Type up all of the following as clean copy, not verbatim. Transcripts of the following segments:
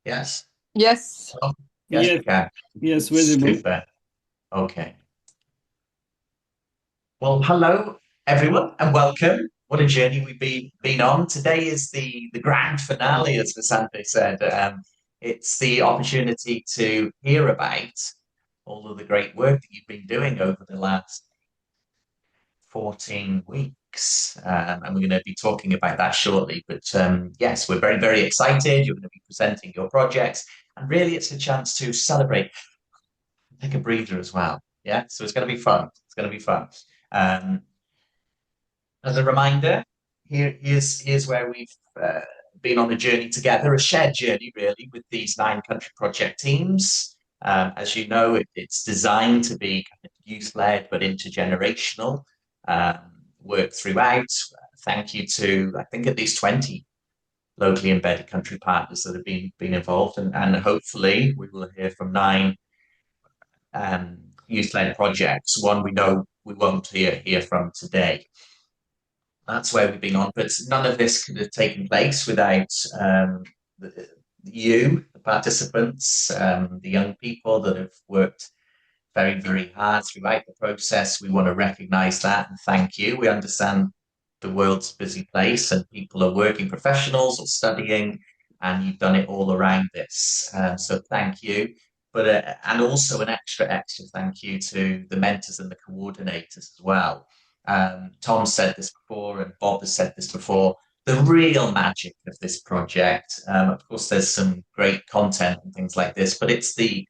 Yes. Yes. Oh, yes, we Yes, can. yes, visible. Super. Okay. Well, hello everyone, and welcome. What a journey we've been on. Today is the grand finale, as Vasante said. It's the opportunity to hear about all of the great work that you've been doing over the last 14 weeks. And we're going to be talking about that shortly. But yes, we're very, very excited. You're going to be presenting your projects. And really, it's a chance to celebrate, take a breather as well. Yeah, so it's going to be fun. It's going to be fun. Um, as a reminder, here's where we've been on a journey together, a shared journey, really, with these 9 country project teams. As you know, it's designed to be kind of youth-led but intergenerational, um, work throughout. Thank you to, I think, at least 20 locally embedded country partners that have been involved, and hopefully we will hear from 9 youth-led projects. One we know we won't hear from today. That's where we've been on, but none of this could have taken place without you, the participants, the young people that have worked very, very hard throughout the process. We want to recognise that and thank you. We understand the world's a busy place and people are working professionals or studying, and you've done it all around this. So thank you. But and also an extra thank you to the mentors and the coordinators as well. Tom said this before, and Bob has said this before. The real magic of this project, of course, there's some great content and things like this, but it's the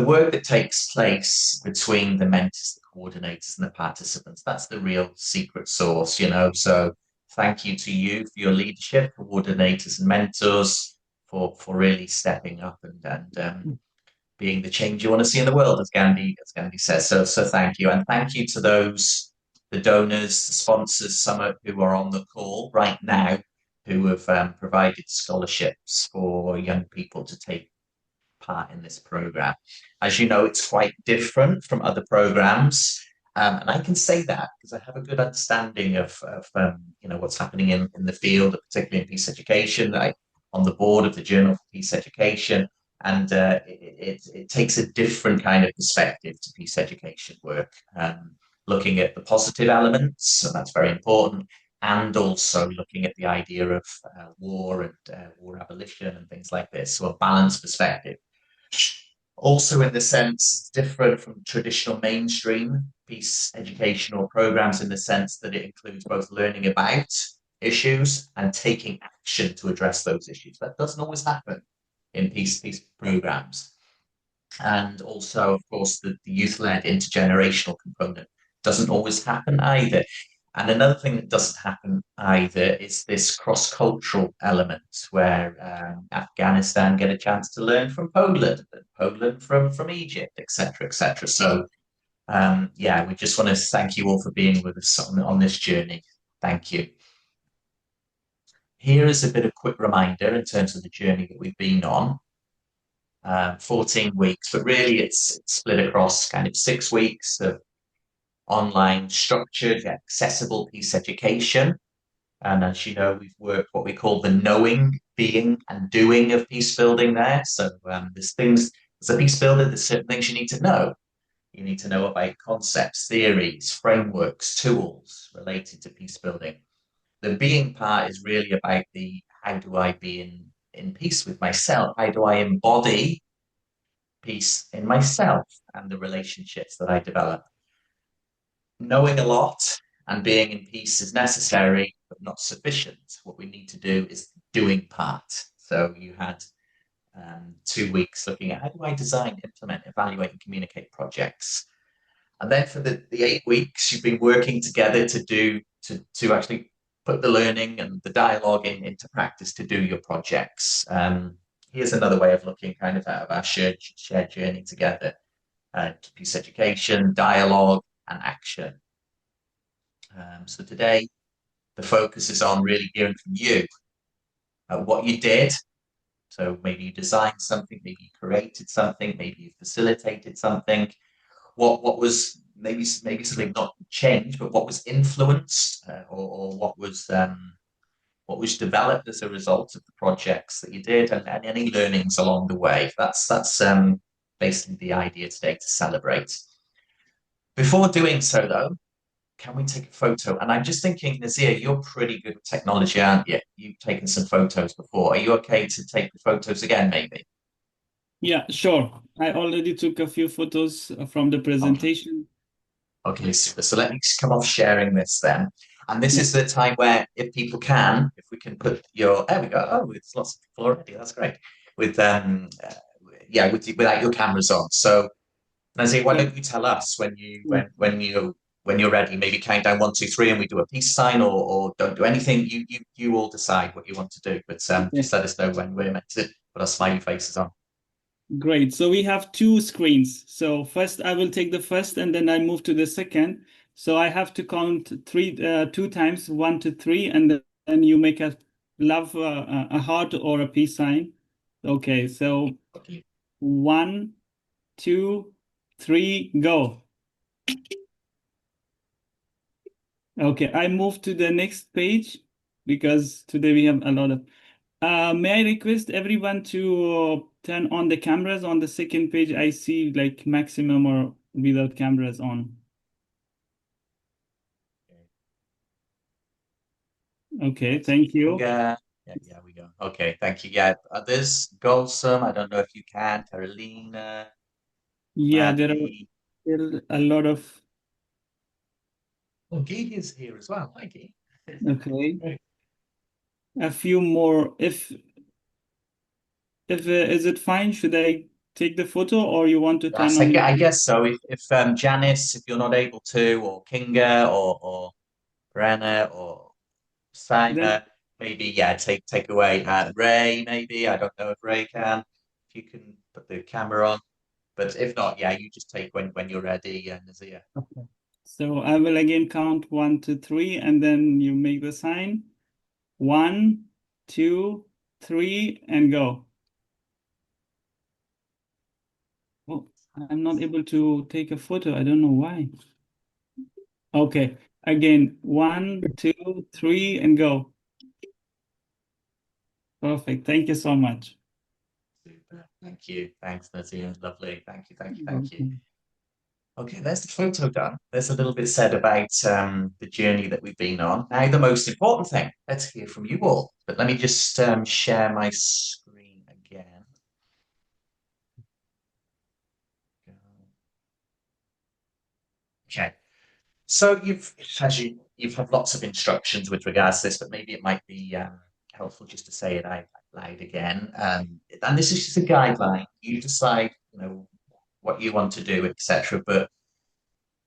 work that takes place between the mentors, the coordinators, and the participants. That's the real secret sauce, you know. So thank you to you for your leadership, coordinators and mentors, for really stepping up and being the change you want to see in the world, as Gandhi says. So thank you, and thank you to those the donors, the sponsors, some who are on the call right now, who have provided scholarships for young people to take part in this program. As you know, it's quite different from other programs. And I can say that because I have a good understanding of what's happening in the field, particularly in peace education. I'm on the board of the Journal for Peace Education, and it takes a different kind of perspective to peace education work, looking at the positive elements, so that's very important, and also looking at the idea of war and war abolition and things like this, so a balanced perspective. Also, in the sense, different from traditional mainstream peace educational programs in the sense that it includes both learning about issues and taking action to address those issues. That doesn't always happen in peace programs. And also, of course, the youth-led intergenerational component doesn't always happen either. And another thing that doesn't happen either is this cross-cultural element where Afghanistan get a chance to learn from Poland, and Poland from Egypt, etc., etc. So, yeah, we just want to thank you all for being with us on this journey. Thank you. Here is a bit of quick reminder in terms of the journey that we've been on. 14 weeks, but really it's split across kind of 6 weeks of online structured, accessible peace education. And as you know, we've worked what we call the knowing, being, and doing of peace building there. So there's things, as a peace builder, there's certain things you need to know. You need to know about concepts, theories, frameworks, tools related to peace building. The being part is really about the how do I be in peace with myself? How do I embody peace in myself and the relationships that I develop? Knowing a lot and being in peace is necessary, but not sufficient. What we need to do is doing part. So you had 2 weeks looking at how do I design, implement, evaluate, and communicate projects. And then for the 8 weeks, you've been working together to actually put the learning and the dialogue into practice to do your projects. Here's another way of looking kind of out of our shared journey together. Peace education, dialogue, and action. So today, the focus is on really hearing from you, what you did. So maybe you designed something, maybe you created something, maybe you facilitated something. What was maybe something not changed, but what was influenced, or what was what was developed as a result of the projects that you did, and any learnings along the way. That's basically the idea today, to celebrate. Before doing so, though, can we take a photo? And I'm just thinking, Nazir, you're pretty good with technology, aren't you? You've taken some photos before. Are you okay to take the photos again, maybe? Yeah, sure. I already took a few photos from the Okay. presentation. Okay, super. So let me just come off sharing this then. And this Yeah, is the time where, if people can, if we can put your, there we go. Oh, it's lots of people already. That's great. With yeah, without your cameras on. So, Nazir, why sure. don't you tell us when Yeah. you're ready? Maybe count down one, two, three, and we do a peace sign, or don't do anything. You all decide what you want to do. But Okay. just let us know when we're meant to put our smiley faces on. Great. So we have two screens. So first I will take the first and then I move to the second. So I have to count two times, 1 to 3, and then you make a love, a heart or a peace sign. Okay. So Okay. 1, 2, 3, go. Okay. I move to the next page because today we have a lot of. May I request everyone to turn on the cameras on the second page? I see like maximum or without cameras on. Okay, Lots of thank you. finger. Yeah, we go. Okay, thank you. Yeah, others, Golsum, I don't know if you can. Carolina, Yeah, there are Maddie. still a lot of. Oh, Gigi is here as well. Hi, Gigi. Okay, Great. a few more. If is it fine? Should I take the photo or you want to turn Yes, on I your? guess so. If Janice, if you're not able to, or Kinga, or Brenna, or Then Simon, maybe yeah, take away Ray. Maybe I don't know if Ray can. If you can put the camera on, but if not, yeah, you just take when you're ready, Nazia. okay. So I will again count 1 to 3, and then you make the sign. 1, 2, 3, and go. Oh, I'm not able to take a photo. I don't know why. Okay, again, 1, 2, 3, and go. Perfect. Thank you so much. Super. Thank you. Thanks, Nazia. Lovely. Thank you. Thank you. Thank you. Welcome. Okay, there's the photo done. There's a little bit said about the journey that we've been on. Now, the most important thing, let's hear from you all. But let me just share my screen again. Okay. So you've had lots of instructions with regards to this, but maybe it might be helpful just to say it out loud again. And this is just a guideline. You decide, what you want to do, etc. But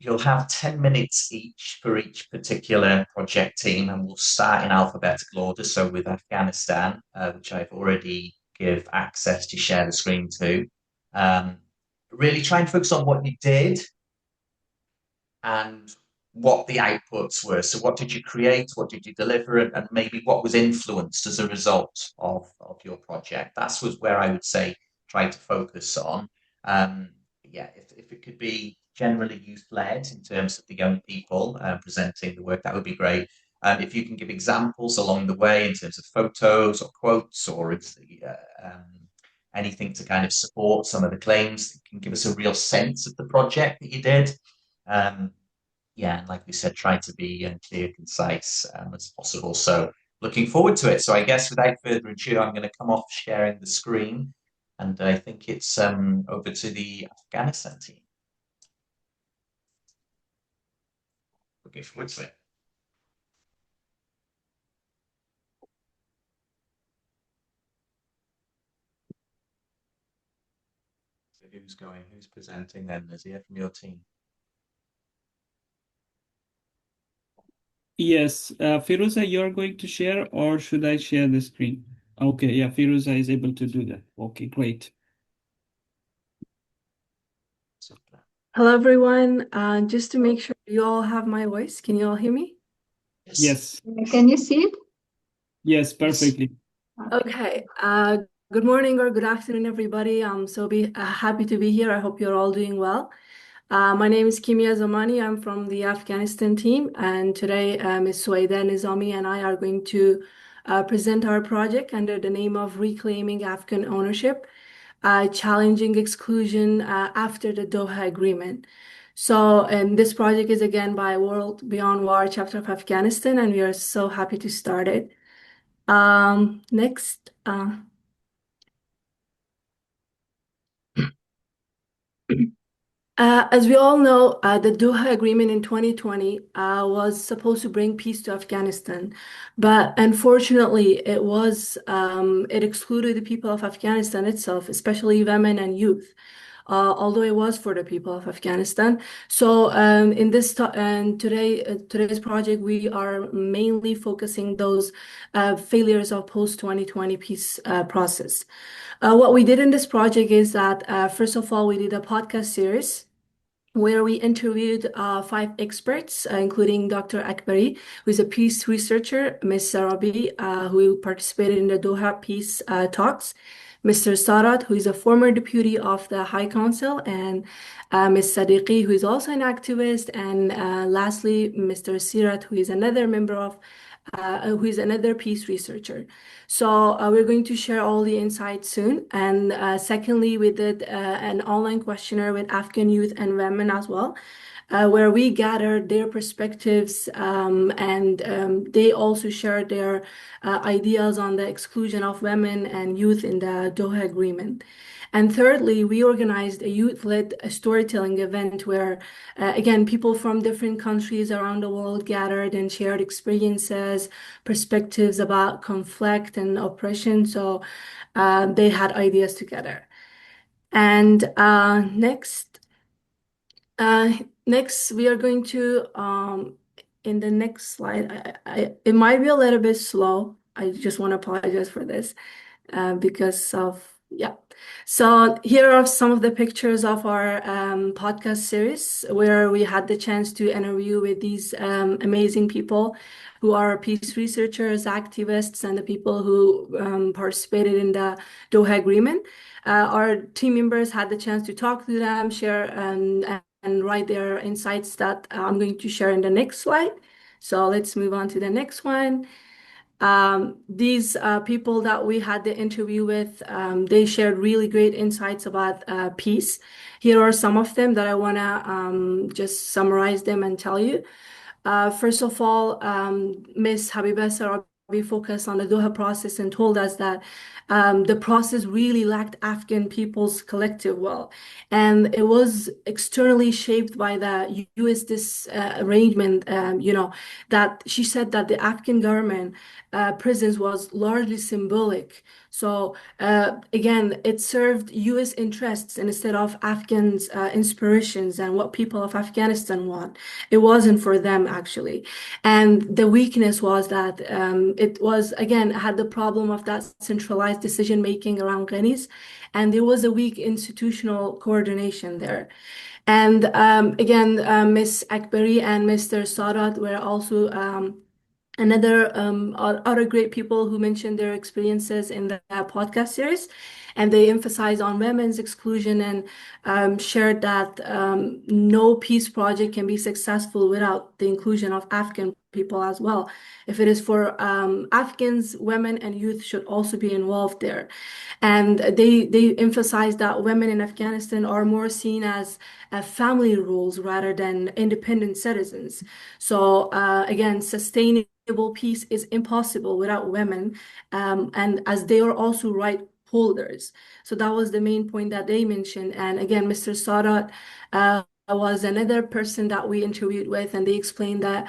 you'll have 10 minutes each for each particular project team, and we'll start in alphabetical order. So with Afghanistan, which I've already give access to share the screen to, um, really try and focus on what you did and what the outputs were. So, what did you create? What did you deliver? And maybe what was influenced as a result of your project? That's was where I would say try to focus on. Um, yeah, if it could be generally youth led in terms of the young people presenting the work, that would be great. If you can give examples along the way in terms of photos or quotes or anything to kind of support some of the claims that can give us a real sense of the project that you did. Um, yeah, and like we said, try to be clear, concise as possible. So looking forward to it. So I guess without further ado, I'm going to come off sharing the screen, and I think it's over to the Afghanistan team. Looking forward to it. So who's going? Who's presenting then? Is he from your team? Yes, Firuza, you're going to share, or should I share the screen? Okay, yeah, Firuza is able to do that. Okay, great. Super. Hello, everyone. Just to make sure you all have my voice, can you all hear me? Yes. Yes, Can you see it? yes, Yes. perfectly. Okay. Good morning or good afternoon, everybody. I'm so happy to be here. I hope you're all doing well. My name is Kimia Zamani. I'm from the Afghanistan team, and today Ms. Suaida Nizami and I are going to present our project under the name of Reclaiming Afghan Ownership, Challenging Exclusion After the Doha Agreement. So, and this project is again by World Beyond War chapter of Afghanistan, and we are so happy to start it. Next. As we all know, the Doha Agreement in 2020 was supposed to bring peace to Afghanistan, but unfortunately, it excluded the people of Afghanistan itself, especially women and youth. Although it was for the people of Afghanistan. So in this and today's project, we are mainly focusing those failures of post 2020 peace process. What we did in this project is that first of all, we did a podcast series where we interviewed five experts, including Dr. Akbari, who is a peace researcher, Ms. Sarabi, who participated in the Doha Peace Talks, Mr. Sarat, who is a former deputy of the High Council, and Ms. Sadiqi, who is also an activist, and lastly, Mr. Sirat, who is another peace researcher. So we're going to share all the insights soon. And secondly, we did an online questionnaire with Afghan youth and women as well, where we gathered their perspectives and they also shared their ideas on the exclusion of women and youth in the Doha Agreement. And thirdly, we organized a youth-led storytelling event where, again, people from different countries around the world gathered and shared experiences, perspectives about conflict and oppression. So they had ideas together. And next, we are going to, in the next slide, it might be a little bit slow. I just want to apologize for this because of, yeah. So here are some of the pictures of our podcast series where we had the chance to interview with these amazing people who are peace researchers, activists, and the people who participated in the Doha Agreement. Our team members had the chance to talk to them, share and write their insights that I'm going to share in the next slide. So let's move on to the next one. These people that we had the interview with, they shared really great insights about peace. Here are some of them that I want to just summarize them and tell you. First of all, Ms. Habiba Sarabi focused on the Doha process and told us that the process really lacked Afghan people's collective will. And it was externally shaped by the U.S. disarrangement, that she said that the Afghan government presence was largely symbolic. So again, it served U.S. interests instead of Afghans' inspirations and what people of Afghanistan want. It wasn't for them actually. And the weakness was that it was, again, had the problem of that centralized decision making around Ghanis, and there was a weak institutional coordination there. And again, Ms. Akbari and Mr. Sadat were also other great people who mentioned their experiences in the podcast series, and they emphasized on women's exclusion and shared that no peace project can be successful without the inclusion of Afghan people as well. If it is for Afghans, women and youth should also be involved there. And they emphasized that women in Afghanistan are more seen as family rules rather than independent citizens. So again, sustaining peace is impossible without women, and as they are also right holders. So that was the main point that they mentioned. And again, Mr. Sadat was another person that we interviewed with, and they explained that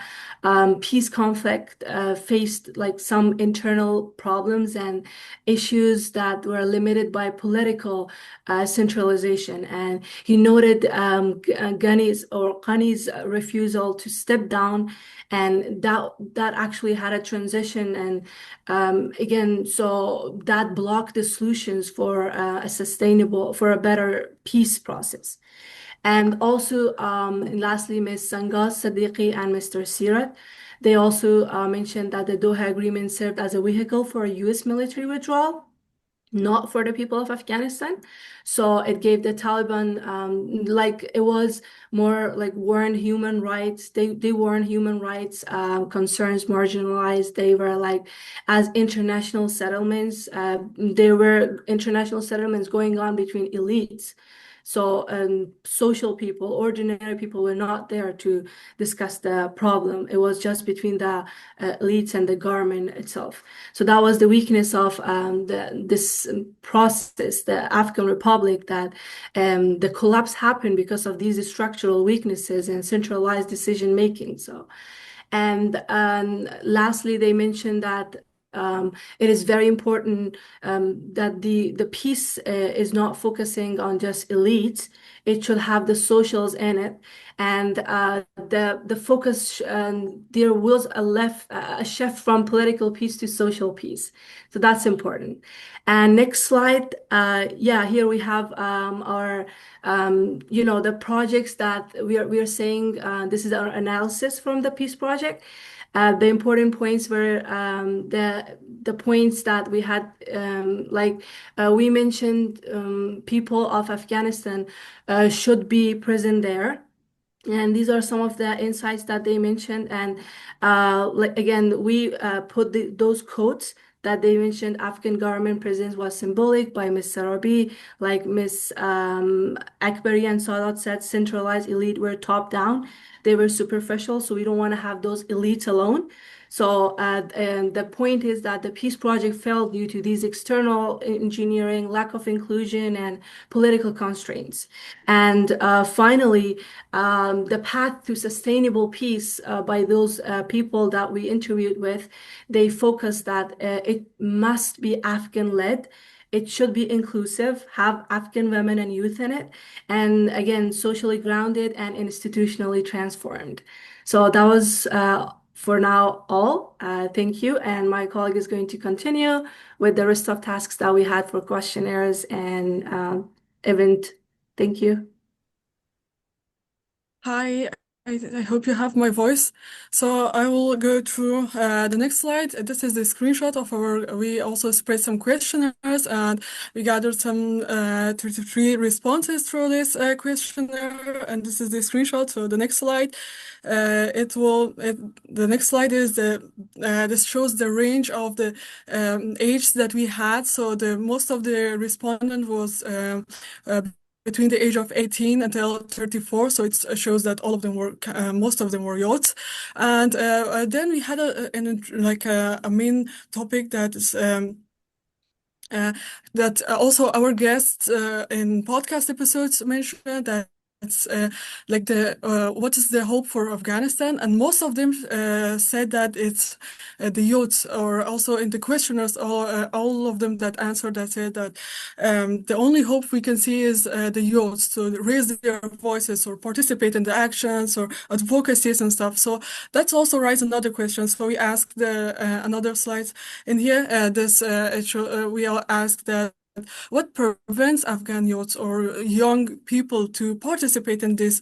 peace conflict faced like some internal problems and issues that were limited by political centralization. And he noted Ghani's refusal to step down, and that actually had a transition. And again, so that blocked the solutions for for a better peace process. And also, lastly, Ms. Sangas Sadiqi and Mr. Sirat, they also mentioned that the Doha Agreement served as a vehicle for a U.S. military withdrawal. not for the people of Afghanistan. So it gave the Taliban, like it was more like weren't human rights. They weren't human rights concerns marginalized. They were like as international settlements. There were international settlements going on between elites. So social people, ordinary people were not there to discuss the problem. It was just between the elites and the government itself. So that was the weakness of this process, the Afghan Republic, that the collapse happened because of these structural weaknesses and centralized decision making. So, and lastly, they mentioned that it is very important that the peace is not focusing on just elites. It should have the socials in it, and the focus. There was a shift from political peace to social peace, so that's important. And next slide. Yeah, here we have our the projects that we are saying. This is our analysis from the peace project. The important points were the points that we had, we mentioned, people of Afghanistan should be present there. And these are some of the insights that they mentioned. And like again, we put those quotes that they mentioned. Afghan government presence was symbolic by Ms. Sarabi, like Ms. Akbari and Sadat said, centralized elite were top down. They were superficial, so we don't want to have those elites alone. So and the point is that the peace project failed due to these external engineering, lack of inclusion, and political constraints. And finally, the path to sustainable peace by those people that we interviewed with, they focused that it must be Afghan-led. It should be inclusive, have Afghan women and youth in it, and again, socially grounded and institutionally transformed. So that was for now all. Thank you. And my colleague is going to continue with the rest of tasks that we had for questionnaires and event. Thank you. Hi, I hope you have my voice. So I will go through the next slide. This is the screenshot of we also spread some questionnaires and we gathered some 33 responses through this questionnaire. And this is the screenshot. So the next slide, the next slide is this shows the range of the age that we had. So most of the respondent was between the age of 18 until 34, so it shows that all of them were, most of them were youths. And then we had a main topic that is that also our guests in podcast episodes mentioned that it's like what is the hope for Afghanistan? And most of them said that it's the youths, or also in the questionnaires, all of them that answered that said that the only hope we can see is the youths to raise their voices or participate in the actions or advocacies and stuff. So that's also raises another question. So we asked another slides in here. We all asked that what prevents Afghan youths or young people to participate in these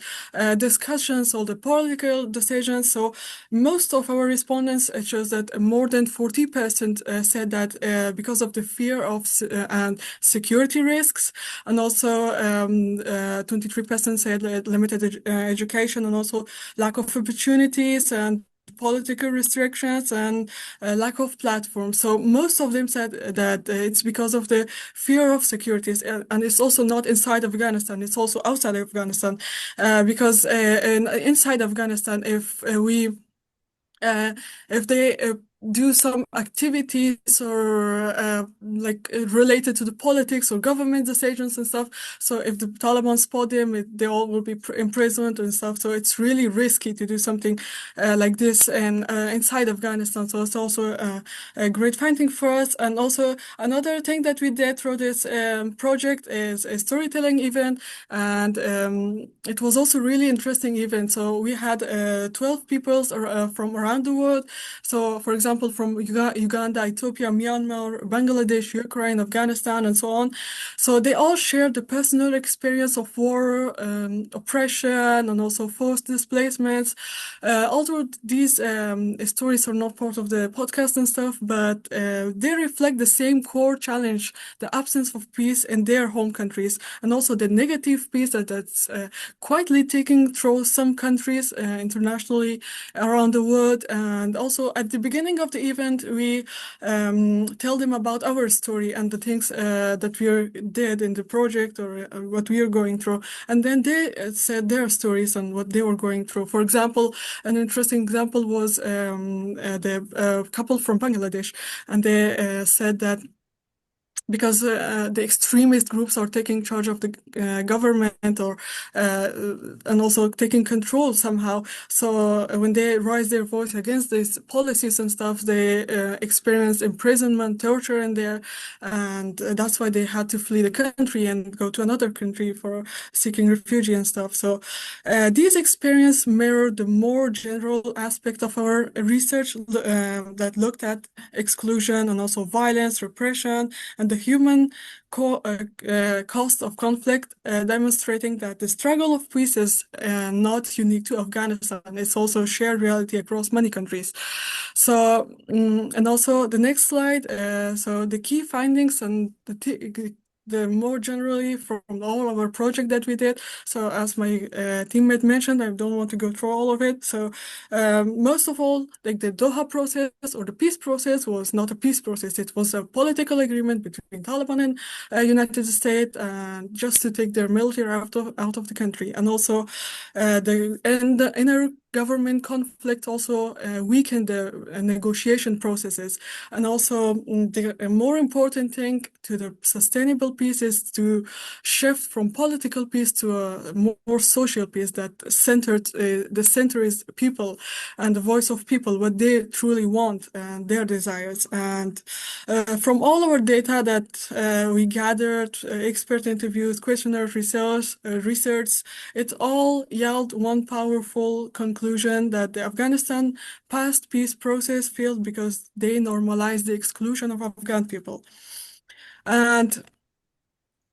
discussions or the political decisions? So most of our respondents shows that more than 40% said that because of the fear of and security risks, and also 23% said that limited education and also lack of opportunities and political restrictions and lack of platforms. So most of them said that it's because of the fear of securities, and it's also not inside Afghanistan, it's also outside Afghanistan, because inside Afghanistan, if they do some activities or related to the politics or government decisions and stuff. So if the Taliban spot them, they all will be imprisoned and stuff. So it's really risky to do something like this and inside Afghanistan. So it's also a great finding for us. And also another thing that we did through this project is a storytelling event, and it was also really interesting event. So we had 12 people from around the world. So for example, example, from Uganda, Ethiopia, Myanmar, Bangladesh, Ukraine, Afghanistan, and so on. So they all share the personal experience of war, oppression, and also forced displacements. Although these stories are not part of the podcast and stuff, but they reflect the same core challenge, the absence of peace in their home countries, and also the negative peace that's quietly taking through some countries internationally around the world. And also at the beginning of the event, we tell them about our story and the things that we did in the project, or what we are going through. And then they said their stories and what they were going through. For example, an interesting example was the couple from Bangladesh, and they said that because the extremist groups are taking charge of the government, or and also taking control somehow. So when they raise their voice against these policies and stuff, they experience imprisonment, torture in there, and that's why they had to flee the country and go to another country for seeking refuge and stuff. So these experiences mirror the more general aspect of our research that looked at exclusion and also violence, repression, and the human cost of conflict, demonstrating that the struggle of peace is not unique to Afghanistan. It's also a shared reality across many countries. So, and also the next slide. So the key findings and the more generally from all of our project that we did. So as my teammate mentioned, I don't want to go through all of it. So most of all, like the Doha process or the peace process was not a peace process. It was a political agreement between Taliban and United States, just to take their military out of the country. And also the inner government conflict also weakened the negotiation processes. And also the more important thing to the sustainable peace is to shift from political peace to a more social peace that centered, the center is people and the voice of people, what they truly want and their desires. And from all our data that we gathered, expert interviews, questionnaire research, it all yelled one powerful conclusion, that the Afghanistan past peace process failed because they normalized the exclusion of Afghan people. And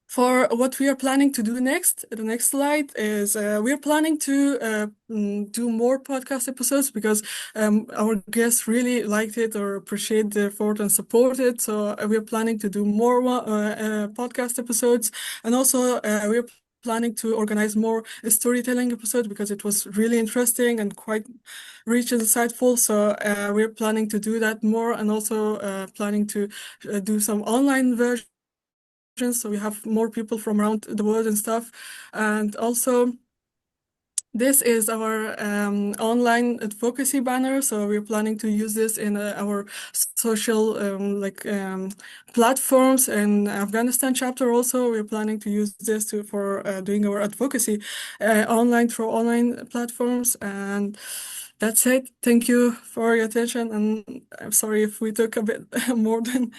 for what we are planning to do next, the next slide is we are planning to do more podcast episodes because our guests really liked it or appreciate the effort and support it. So we are planning to do more podcast episodes, and also we are planning to organize more storytelling episodes because it was really interesting and quite rich and insightful. So we're planning to do that more, and also planning to do some online versions, so we have more people from around the world and stuff. And also this is our online advocacy banner. So we're planning to use this in our social platforms in Afghanistan chapter. Also, we're planning to use this for doing our advocacy online through online platforms. And that's it. Thank you for your attention. And I'm sorry if we took a bit more than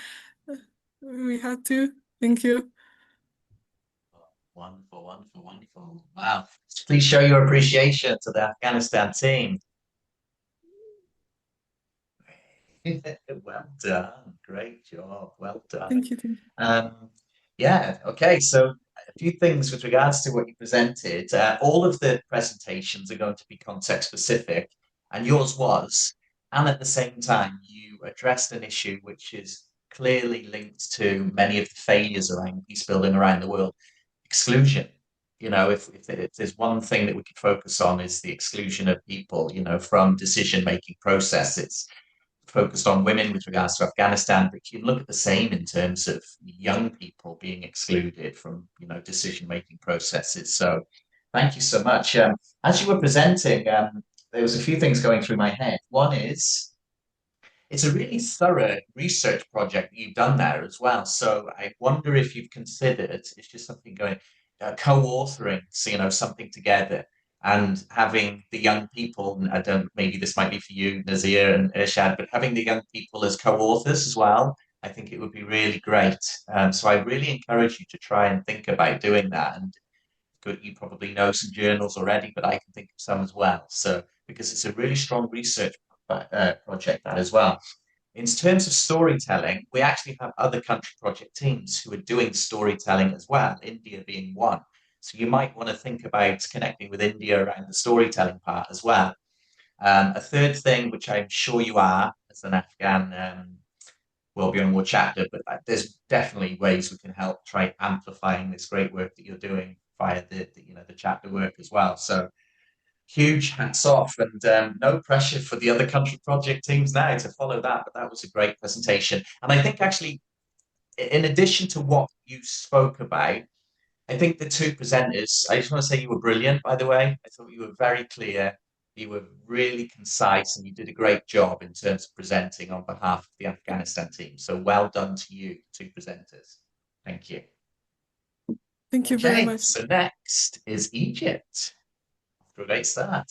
we had to. Thank you. Wonderful, wonderful, wonderful. Wow. Please show your appreciation to the Afghanistan team. Well done. Great job. Well done. Thank you. Yeah, okay. So a few things with regards to what you presented. All of the presentations are going to be context specific, and yours was. And at the same time, you addressed an issue which is clearly linked to many of the failures around peace building around the world: exclusion. If there's one thing that we could focus on, is the exclusion of people, from decision-making processes. Focused on women with regards to Afghanistan, but you look at the same in terms of young people being excluded from, decision-making processes. So thank you so much. As you were presenting, there was a few things going through my head. One is, it's a really thorough research project that you've done there as well. So I wonder if you've considered, it's just something going, co-authoring, something together, and having the young people, and I don't, maybe this might be for you, Nazir and Irshad, but having the young people as co-authors as well, I think it would be really great. So I really encourage you to try and think about doing that. And you probably know some journals already, but I can think of some as well. So because it's a really strong research project, that as well. In terms of storytelling, we actually have other country project teams who are doing storytelling as well, India being one. So you might want to think about connecting with India around the storytelling part as well. A third thing, which I'm sure you are as an Afghan World Beyond War chapter, but there's definitely ways we can help try amplifying this great work that you're doing via the chapter work as well. So huge hats off, and no pressure for the other country project teams now to follow that. But that was a great presentation, and I think actually, in addition to what you spoke about, I think the two presenters, I just want to say you were brilliant, by the way. I thought you were very clear, you were really concise, and you did a great job in terms of presenting on behalf of the Afghanistan team. So well done to you, two presenters. Thank you. Thank you very much. So next is Egypt. After a great start.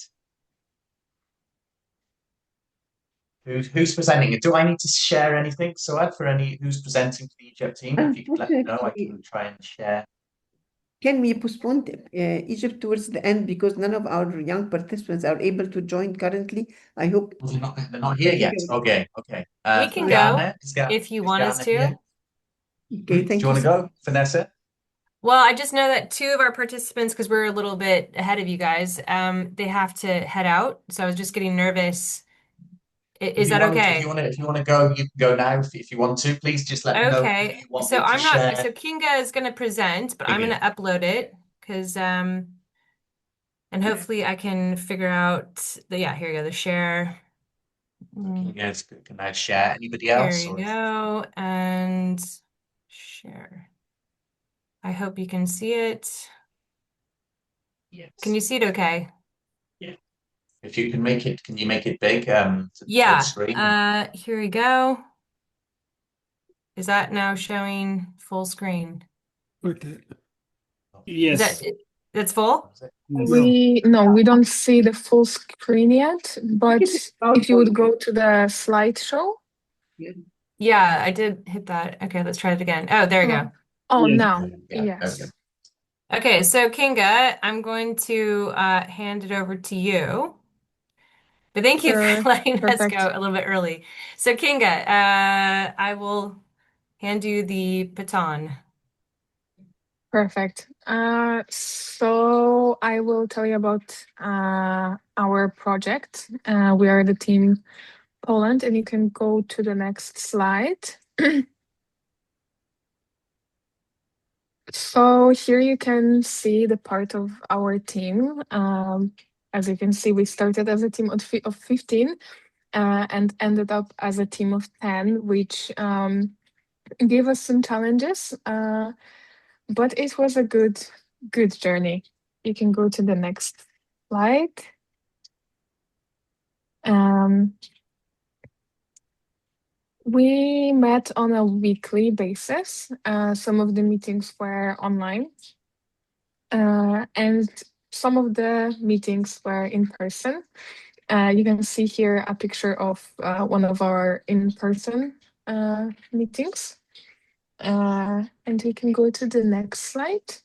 Who's presenting? Do I need to share anything, Suad, for who's presenting for the Egypt team? If you could let me know, I can try and share. Can we postpone Egypt towards the end because none of our young participants are able to join currently? I hope They're not here yet. Okay. We can Ghana, go if you want us to. Here? Okay, thank Do you want to go, Vanessa? Well, I just know that two of our participants, because we're a little bit ahead of you guys, they have to head out. So I was just getting nervous. Is that okay? If you want to go, you can go now. If you want to, please just let me know who you want So me to I'm share. not. So Kinga is going to present, but I'm going to upload it because and hopefully I can figure out the here you go, the share. Yes, can I share? Anybody else? Here you go, and share. I hope you can see it. Yes. Can you see it okay? Yeah. If you can make it, can you make it big? To Yeah. the screen? Here we go. Is that now showing full screen? Okay. Yes. That's full? We don't see the full screen yet, but if you would go to the slideshow. Yeah, I did hit that. Okay, let's try it again. Oh, there you go. Oh, Yeah. now. Yes. Okay, so Kinga, I'm going to hand it over to you. But thank you for letting us go a little bit early. So Kinga, I will hand you the baton. Perfect. So I will tell you about our project. We are the team Poland, and you can go to the next slide. So here you can see the part of our team. As you can see, we started as a team of 15 and ended up as a team of 10, which gave us some challenges, but it was a good journey. You can go to the next slide. We met on a weekly basis. Some of the meetings were online, and some of the meetings were in person. You can see here a picture of one of our in-person meetings. And we can go to the next slide.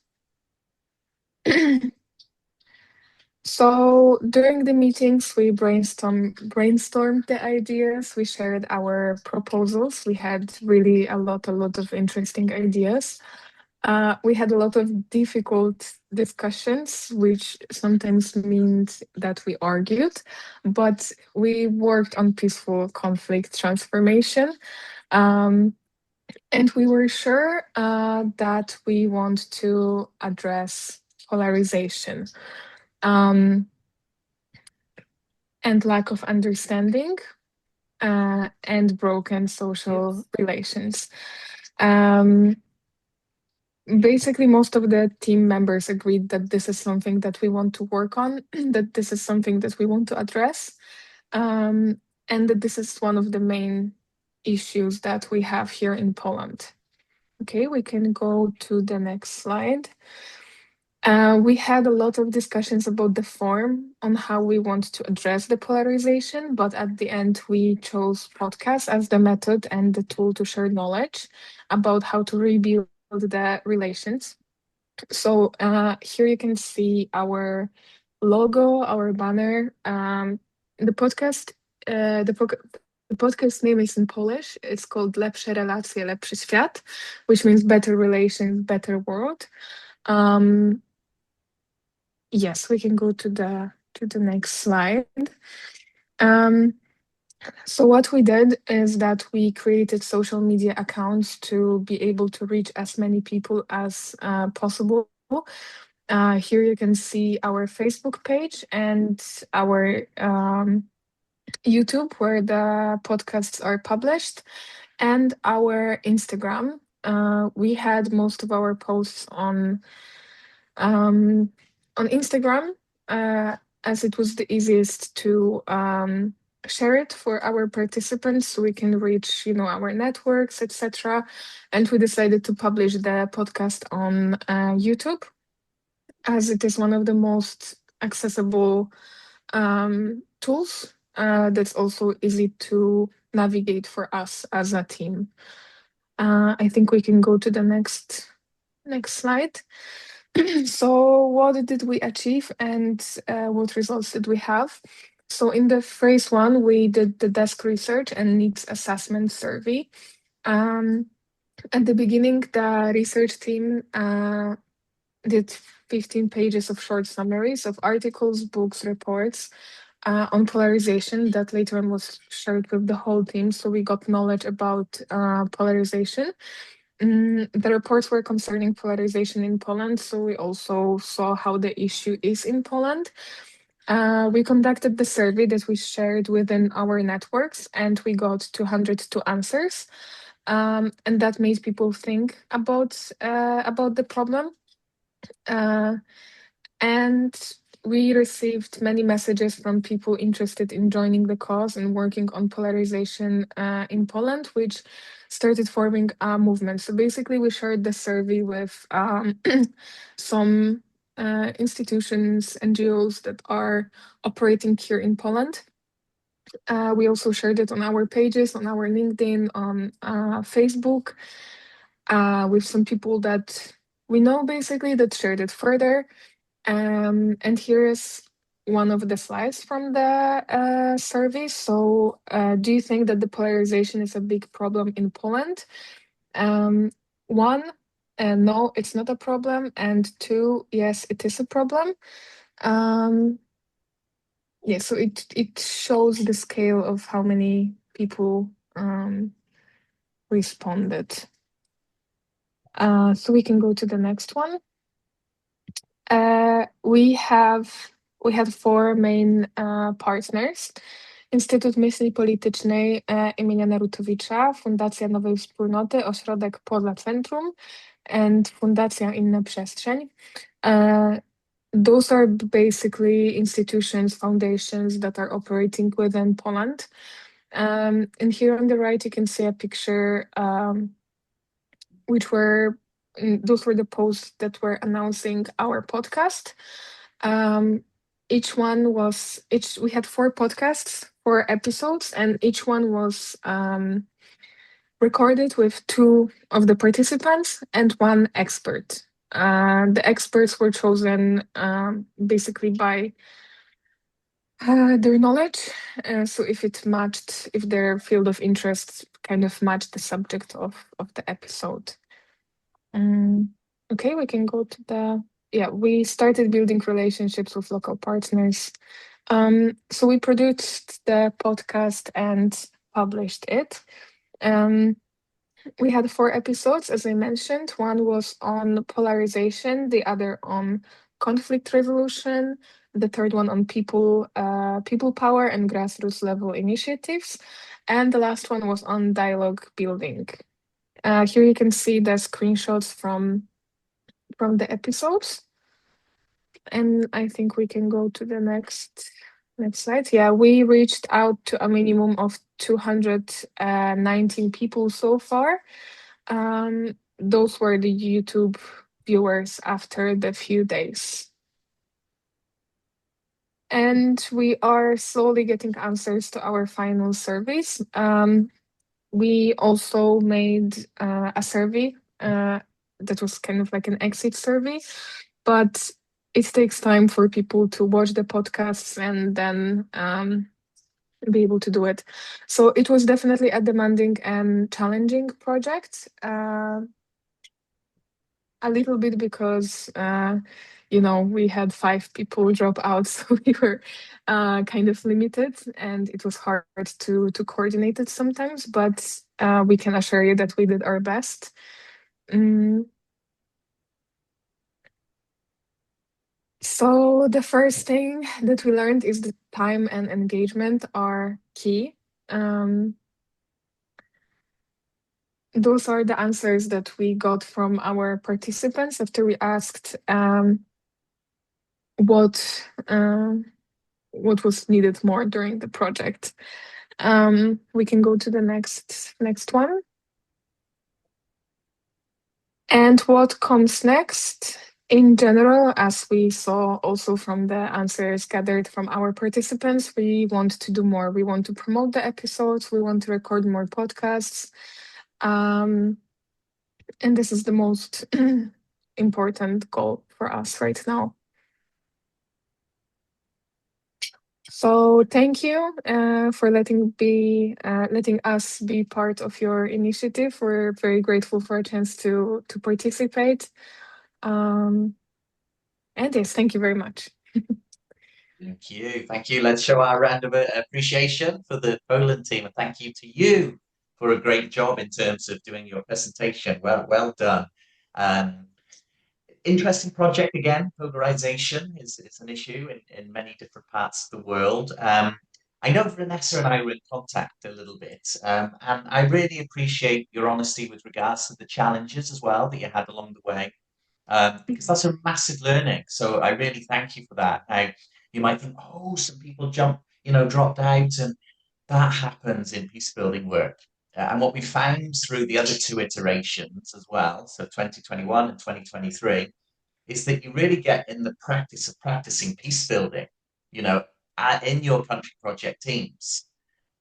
So during the meetings, we brainstormed the ideas. We shared our proposals. We had really a lot of interesting ideas. We had a lot of difficult discussions, which sometimes means that we argued, but we worked on peaceful conflict transformation. And we were sure that we want to address polarization and lack of understanding and broken social relations. Basically, most of the team members agreed that this is something that we want to work on, that this is something that we want to address, and that this is one of the main issues that we have here in Poland. Okay, we can go to the next slide. We had a lot of discussions about the form on how we want to address the polarization, but at the end we chose podcasts as the method and the tool to share knowledge about how to rebuild the relations. So here you can see our logo, our banner. The podcast The podcast name is in Polish. It's called Lepsze relacje, lepszy świat, which means better relations, better world. Yes, we can go to the next slide. So what we did is that we created social media accounts to be able to reach as many people as possible. Here you can see our Facebook page and our YouTube, where the podcasts are published, and our Instagram. We had most of our posts on Instagram, as it was the easiest to share it for our participants, so we can reach, our networks, etc. And we decided to publish the podcast on YouTube, as it is one of the most accessible tools that's also easy to navigate for us as a team. I think we can go to the next slide. So what did we achieve, and what results did we have? So in the phase 1, we did the desk research and needs assessment survey. At the beginning, the research team did 15 pages of short summaries of articles, books, reports on polarization that later on was shared with the whole team. So we got knowledge about polarization. The reports were concerning polarization in Poland, so we also saw how the issue is in Poland. We conducted the survey that we shared within our networks, and we got 202 answers. And that made people think about the problem. And we received many messages from people interested in joining the cause and working on polarization in Poland, which started forming a movement. So basically, we shared the survey with some institutions, NGOs that are operating here in Poland. We also shared it on our pages, on our LinkedIn, on Facebook, with some people that we know, basically, that shared it further. And here is one of the slides from the survey. So, do you think that the polarization is a big problem in Poland? One, no, it's not a problem. And two, yes, it is a problem. Yeah, so it shows the scale of how many people responded. So we can go to the next one. We had 4 main partners. Instytut Myśli Politycznej imienia Narutowicza, Fundacja Nowej Wspólnoty, Ośrodek Poza Centrum, and Fundacja Inna Przestrzeń. Those are basically institutions, foundations that are operating within Poland. And here on the right, you can see a picture, those were the posts that were announcing our podcast. We had 4 podcasts, 4 episodes, and each one was recorded with 2 of the participants and 1 expert. The experts were chosen basically by their knowledge. So if their field of interest kind of matched the subject of the episode. Okay, we can go to we started building relationships with local partners. So we produced the podcast and published it. We had 4 episodes, as I mentioned. One was on polarization, the other on conflict resolution, the third one on people power and grassroots level initiatives, and the last one was on dialogue building. Here you can see the screenshots from the episodes, and I think we can go to the next slide. Yeah, we reached out to a minimum of 219 people so far. Those were the YouTube viewers after the few days. And we are slowly getting answers to our final surveys. We also made a survey that was kind of like an exit survey, but it takes time for people to watch the podcasts and then be able to do it. So it was definitely a demanding and challenging project. A little bit because we had 5 people drop out, so we were kind of limited, and it was hard to coordinate it sometimes. But we can assure you that we did our best. Mm. So the first thing that we learned is that time and engagement are key. Um, those are the answers that we got from our participants after we asked what what was needed more during the project. We can go to the next one. And what comes next? In general, as we saw also from the answers gathered from our participants, we want to do more. We want to promote the episodes. We want to record more podcasts. And this is the most important goal for us right now. So thank you for letting us be part of your initiative. We're very grateful for a chance to participate. And yes, thank you very much. Thank you. Thank you. Let's show our round of appreciation for the Poland team. And thank you to you for a great job in terms of doing your presentation. Well done. Interesting project again. Polarization is an issue in many different parts of the world. I know Vanessa and I were in contact a little bit, and I really appreciate your honesty with regards to the challenges as well that you had along the way, because that's a massive learning. So I really thank you for that. Now, you might think, oh, some people dropped out, and that happens in peace building work. And what we found through the other 2 iterations as well, so 2021 and 2023, is that you really get in the practice of practicing peace building, you know, in your country project teams.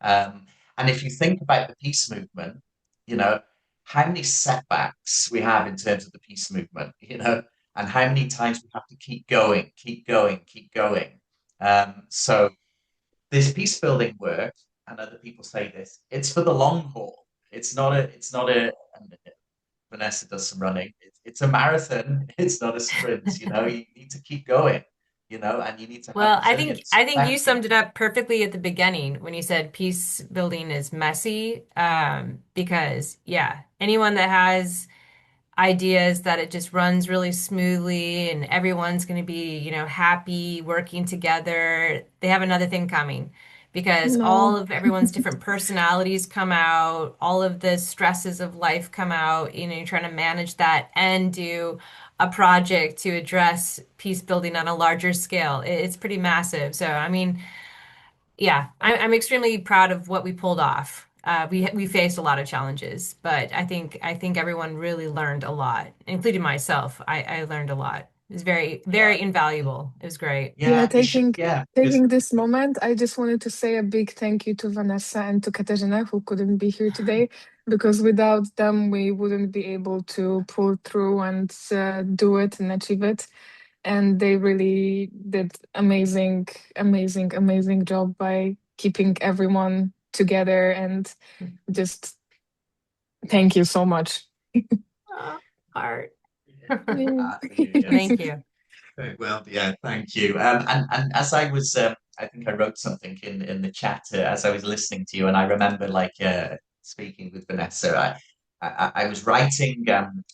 And if you think about the peace movement, you know, how many setbacks we have in terms of the peace movement, and how many times we have to keep going, keep going, keep going. So this peace building work, and other people say this, it's for the long haul. It's not a, Vanessa does some running. It's a marathon. It's not a sprint. You need to keep going. And you need to have Well, I think resilience. I think you Thank you. summed it up perfectly at the beginning when you said peace building is messy. Because yeah, anyone that has ideas that it just runs really smoothly and everyone's going to be, happy working together, they have another thing coming because all No. of everyone's different personalities come out, all of the stresses of life come out, you're trying to manage that and do a project to address peace building on a larger scale. It's pretty massive. So, I mean, yeah, I'm extremely proud of what we pulled off. We faced a lot of challenges, but I think everyone really learned a lot, including myself. I learned a lot. It was very, Yeah. very invaluable. It was great. Yeah, Yeah, you should. Yeah, because taking this moment, I just wanted to say a big thank you to Vanessa and to Katarzyna, who couldn't be here today, because without them, we wouldn't be able to pull through and do it and achieve it. And they really did amazing job by keeping everyone together, and just thank you so much. Oh, heart. yeah. Thank you. Very well, yeah, thank you. And as I was, I think I wrote something in the chat as I was listening to you, and I remember speaking with Vanessa. I was writing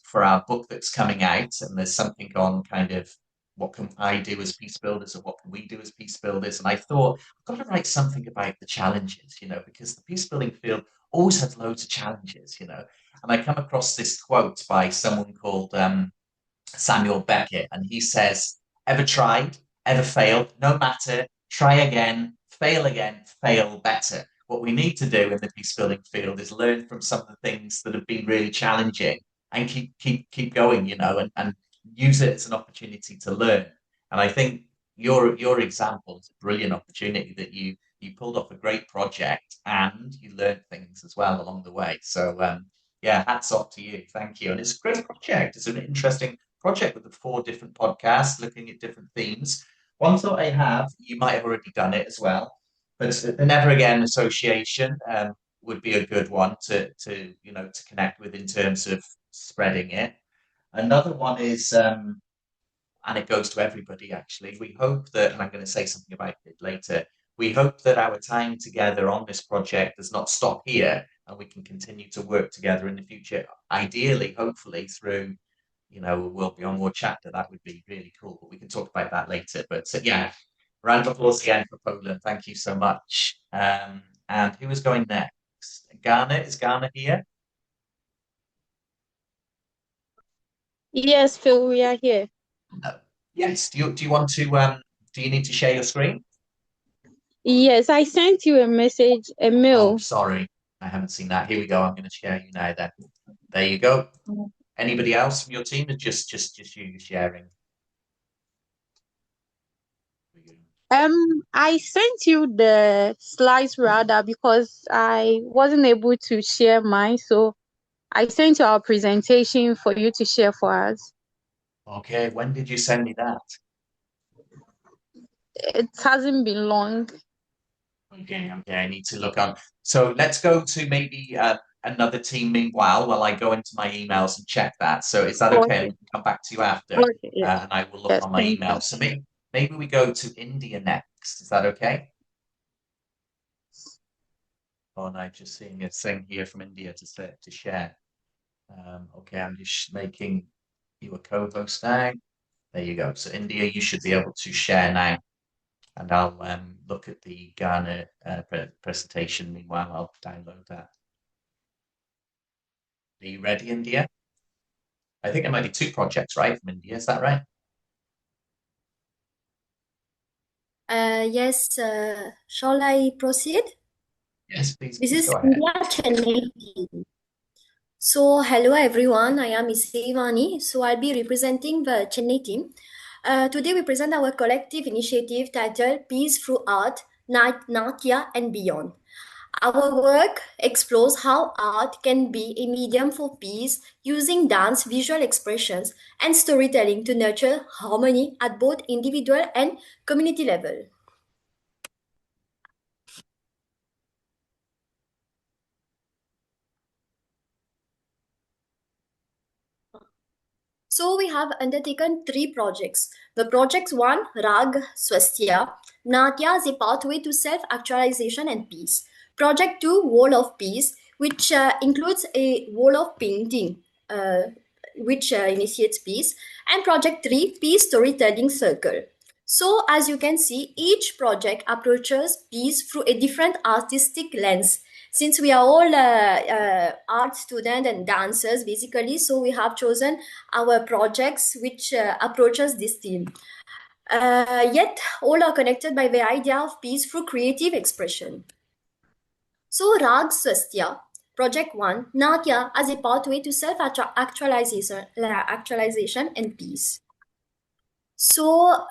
for our book that's coming out, and there's something on kind of what can I do as peace builders, or what can we do as peace builders. And I thought I've got to write something about the challenges, because the peace building field always has loads of challenges, And I come across this quote by someone called Samuel Beckett, and he says, ever tried, ever failed, no matter, try again, fail better. What we need to do in the peace building field is learn from some of the things that have been really challenging and keep going, and use it as an opportunity to learn. And I think your example is a brilliant opportunity that you pulled off a great project and you learned things as well along the way. So yeah, hats off to you. Thank you. And it's a great project. It's an interesting project with the 4 different podcasts looking at different themes. One thought I have, you might have already done it as well, But the Never Again Association would be a good one to connect with in terms of spreading it. Another one is, and it goes to everybody actually. We hope that, and I'm going to say something about it later. We hope that our time together on this project does not stop here, and we can continue to work together in the future. Ideally, hopefully, through a World Beyond War chapter. That would be really cool. But we can talk about that later. But yeah, round of applause again for Poland. Thank you so much. And who is going next? Ghana. Is Ghana here? Yes, Phil, we are here. No. Yes. Do you want to? Do you need to share your screen? Yes, I sent you a message, a mail. Oh, sorry, I haven't seen that. Here we go. I'm going to share you now. Then there you go. Anybody else from your team? Or just you sharing? I sent you the slides rather because I wasn't able to share mine, so I sent you our presentation for you to share for us. Okay, when did you send me that? It hasn't been long. Okay, I need to look on. So let's go to maybe another team meanwhile while I go into my emails and check that. So is that okay? I can come back to you after, Okay, yes. and I will look on my emails. So maybe we go to India next. Is that okay? Oh, and I'm just seeing a thing here from India to share. Okay, I'm just making you a co-host now. There you go. So India, you should be able to share now. And I'll look at the Ghana presentation. Meanwhile, I'll download that. Are you ready, India? I think there might be two projects, right, from India. Is that right? Yes. Shall I proceed? Yes, please. This Please is go ahead. India Chennai team. So, hello everyone. I am Isivani. So, I'll be representing the Chennai team. Today, we present our collective initiative titled Peace Through Art, Natya, and Beyond. Our work explores how art can be a medium for peace using dance, visual expressions, and storytelling to nurture harmony at both individual and community level. So we have undertaken 3 projects. The projects 1, Rag Swasthya, Natya is a pathway to self-actualization and peace. Project 2, Wall of Peace, which includes a wall of painting, which initiates peace. And project 3, Peace Storytelling Circle. So as you can see, each project approaches peace through a different artistic lens. Since we are all art students and dancers, basically, so we have chosen our projects which approaches this theme. Yet, all are connected by the idea of peace through creative expression. So, Rag Swasthya, Project 1, Natya as a pathway to self-actualization and peace. So,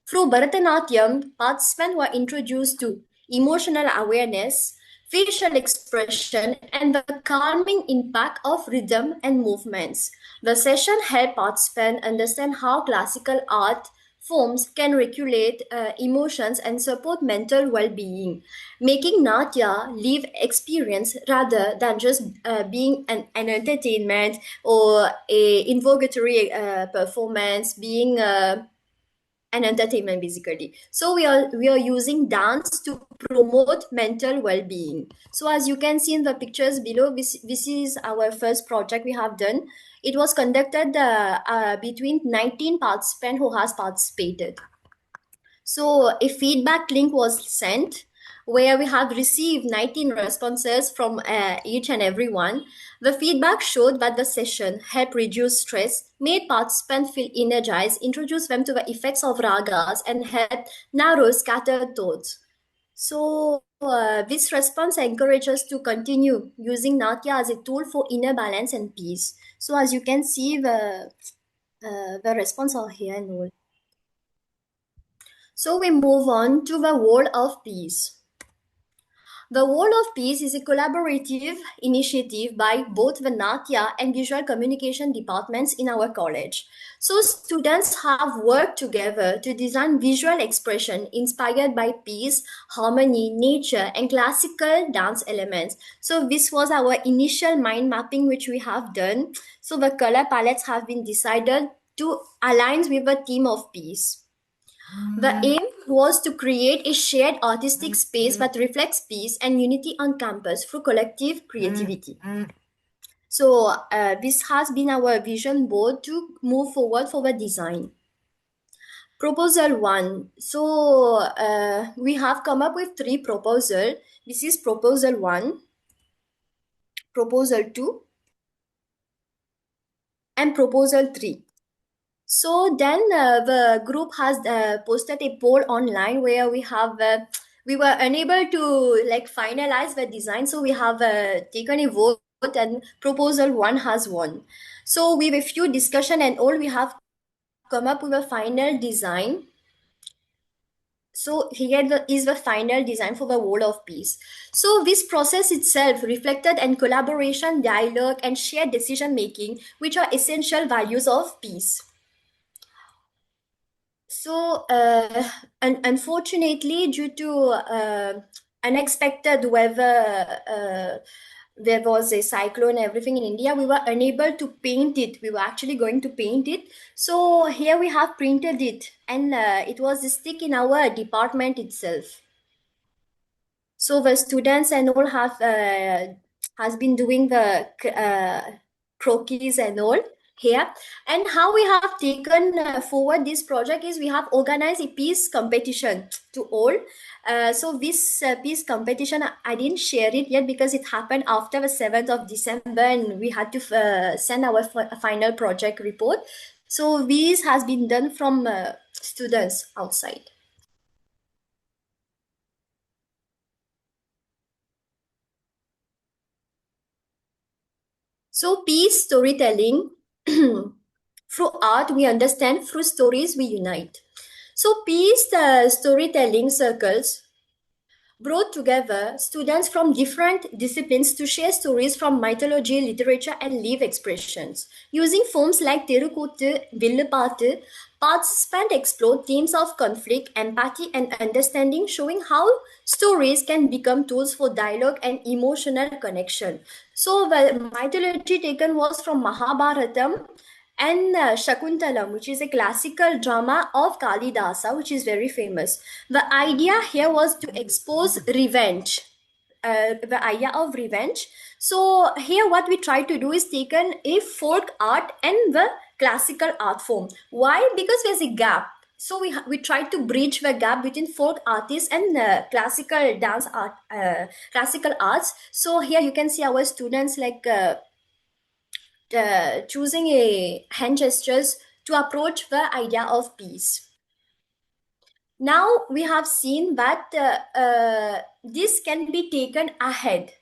through Bharatanatyam, participants were introduced to emotional awareness, facial expression, and the calming impact of rhythm and movements. The session helped participants understand how classical art forms can regulate emotions and support mental well-being, making Natya live experience rather than just being an entertainment or a invocatory performance, being and entertainment basically. So we are using dance to promote mental well-being. So as you can see in the pictures below, this is our first project we have done. It was conducted between 19 participants who has participated. So a feedback link was sent where we have received 19 responses from each and every one. The feedback showed that the session helped reduce stress, made participants feel energized, introduced them to the effects of ragas, and helped narrow scattered thoughts. So this response encourages us to continue using Natya as a tool for inner balance and peace. So as you can see, the response are here and all. So we move on to the wall of peace. The World of Peace is a collaborative initiative by both the Natya and Visual Communication departments in our college. So students have worked together to design visual expression inspired by peace, harmony, nature, and classical dance elements. So this was our initial mind mapping which we have done. So the color palettes have been decided to align with the theme of peace. The aim was to create a shared artistic space that reflects peace and unity on campus through collective creativity. So this has been our vision board to move forward for the design. Proposal 1. So we have come up with 3 proposals. This is proposal 1, proposal 2, and proposal 3. So then the group has posted a poll online where we have we were unable to like finalize the design, so we have taken a vote and proposal 1 has won. So with a few discussion and all, we have come up with a final design. So here is the final design for the World of Peace. So this process itself reflected and collaboration, dialogue, and shared decision making, which are essential values of peace. So, unfortunately, due to unexpected weather, there was a cyclone, everything in India, we were unable to paint it. We were actually going to paint it. So here we have printed it, and it was a stick in our department itself. So the students and all have has been doing the croquis and all here. And how we have taken forward this project is we have organized a peace competition to all. So this peace competition, I didn't share it yet because it happened after the 7th of December and we had to send our final project report. So this has been done from students outside. So peace storytelling, through art we understand, through stories we unite. So peace storytelling circles brought together students from different disciplines to share stories from mythology, literature, and live expressions. Using forms like Terukuttu, Villupattu, participants explore themes of conflict, empathy, and understanding, showing how stories can become tools for dialogue and emotional connection. So the mythology taken was from Mahabharatam and Shakuntalam, which is a classical drama of Kalidasa, which is very famous. The idea here was to expose revenge, the idea of revenge. So here what we try to do is taken a folk art and the classical art form. Why? Because there's a gap. So we try to bridge the gap between folk artists and classical dance art, classical arts. So here you can see our students like choosing a hand gestures to approach the idea of peace. Now we have seen that this can be taken ahead.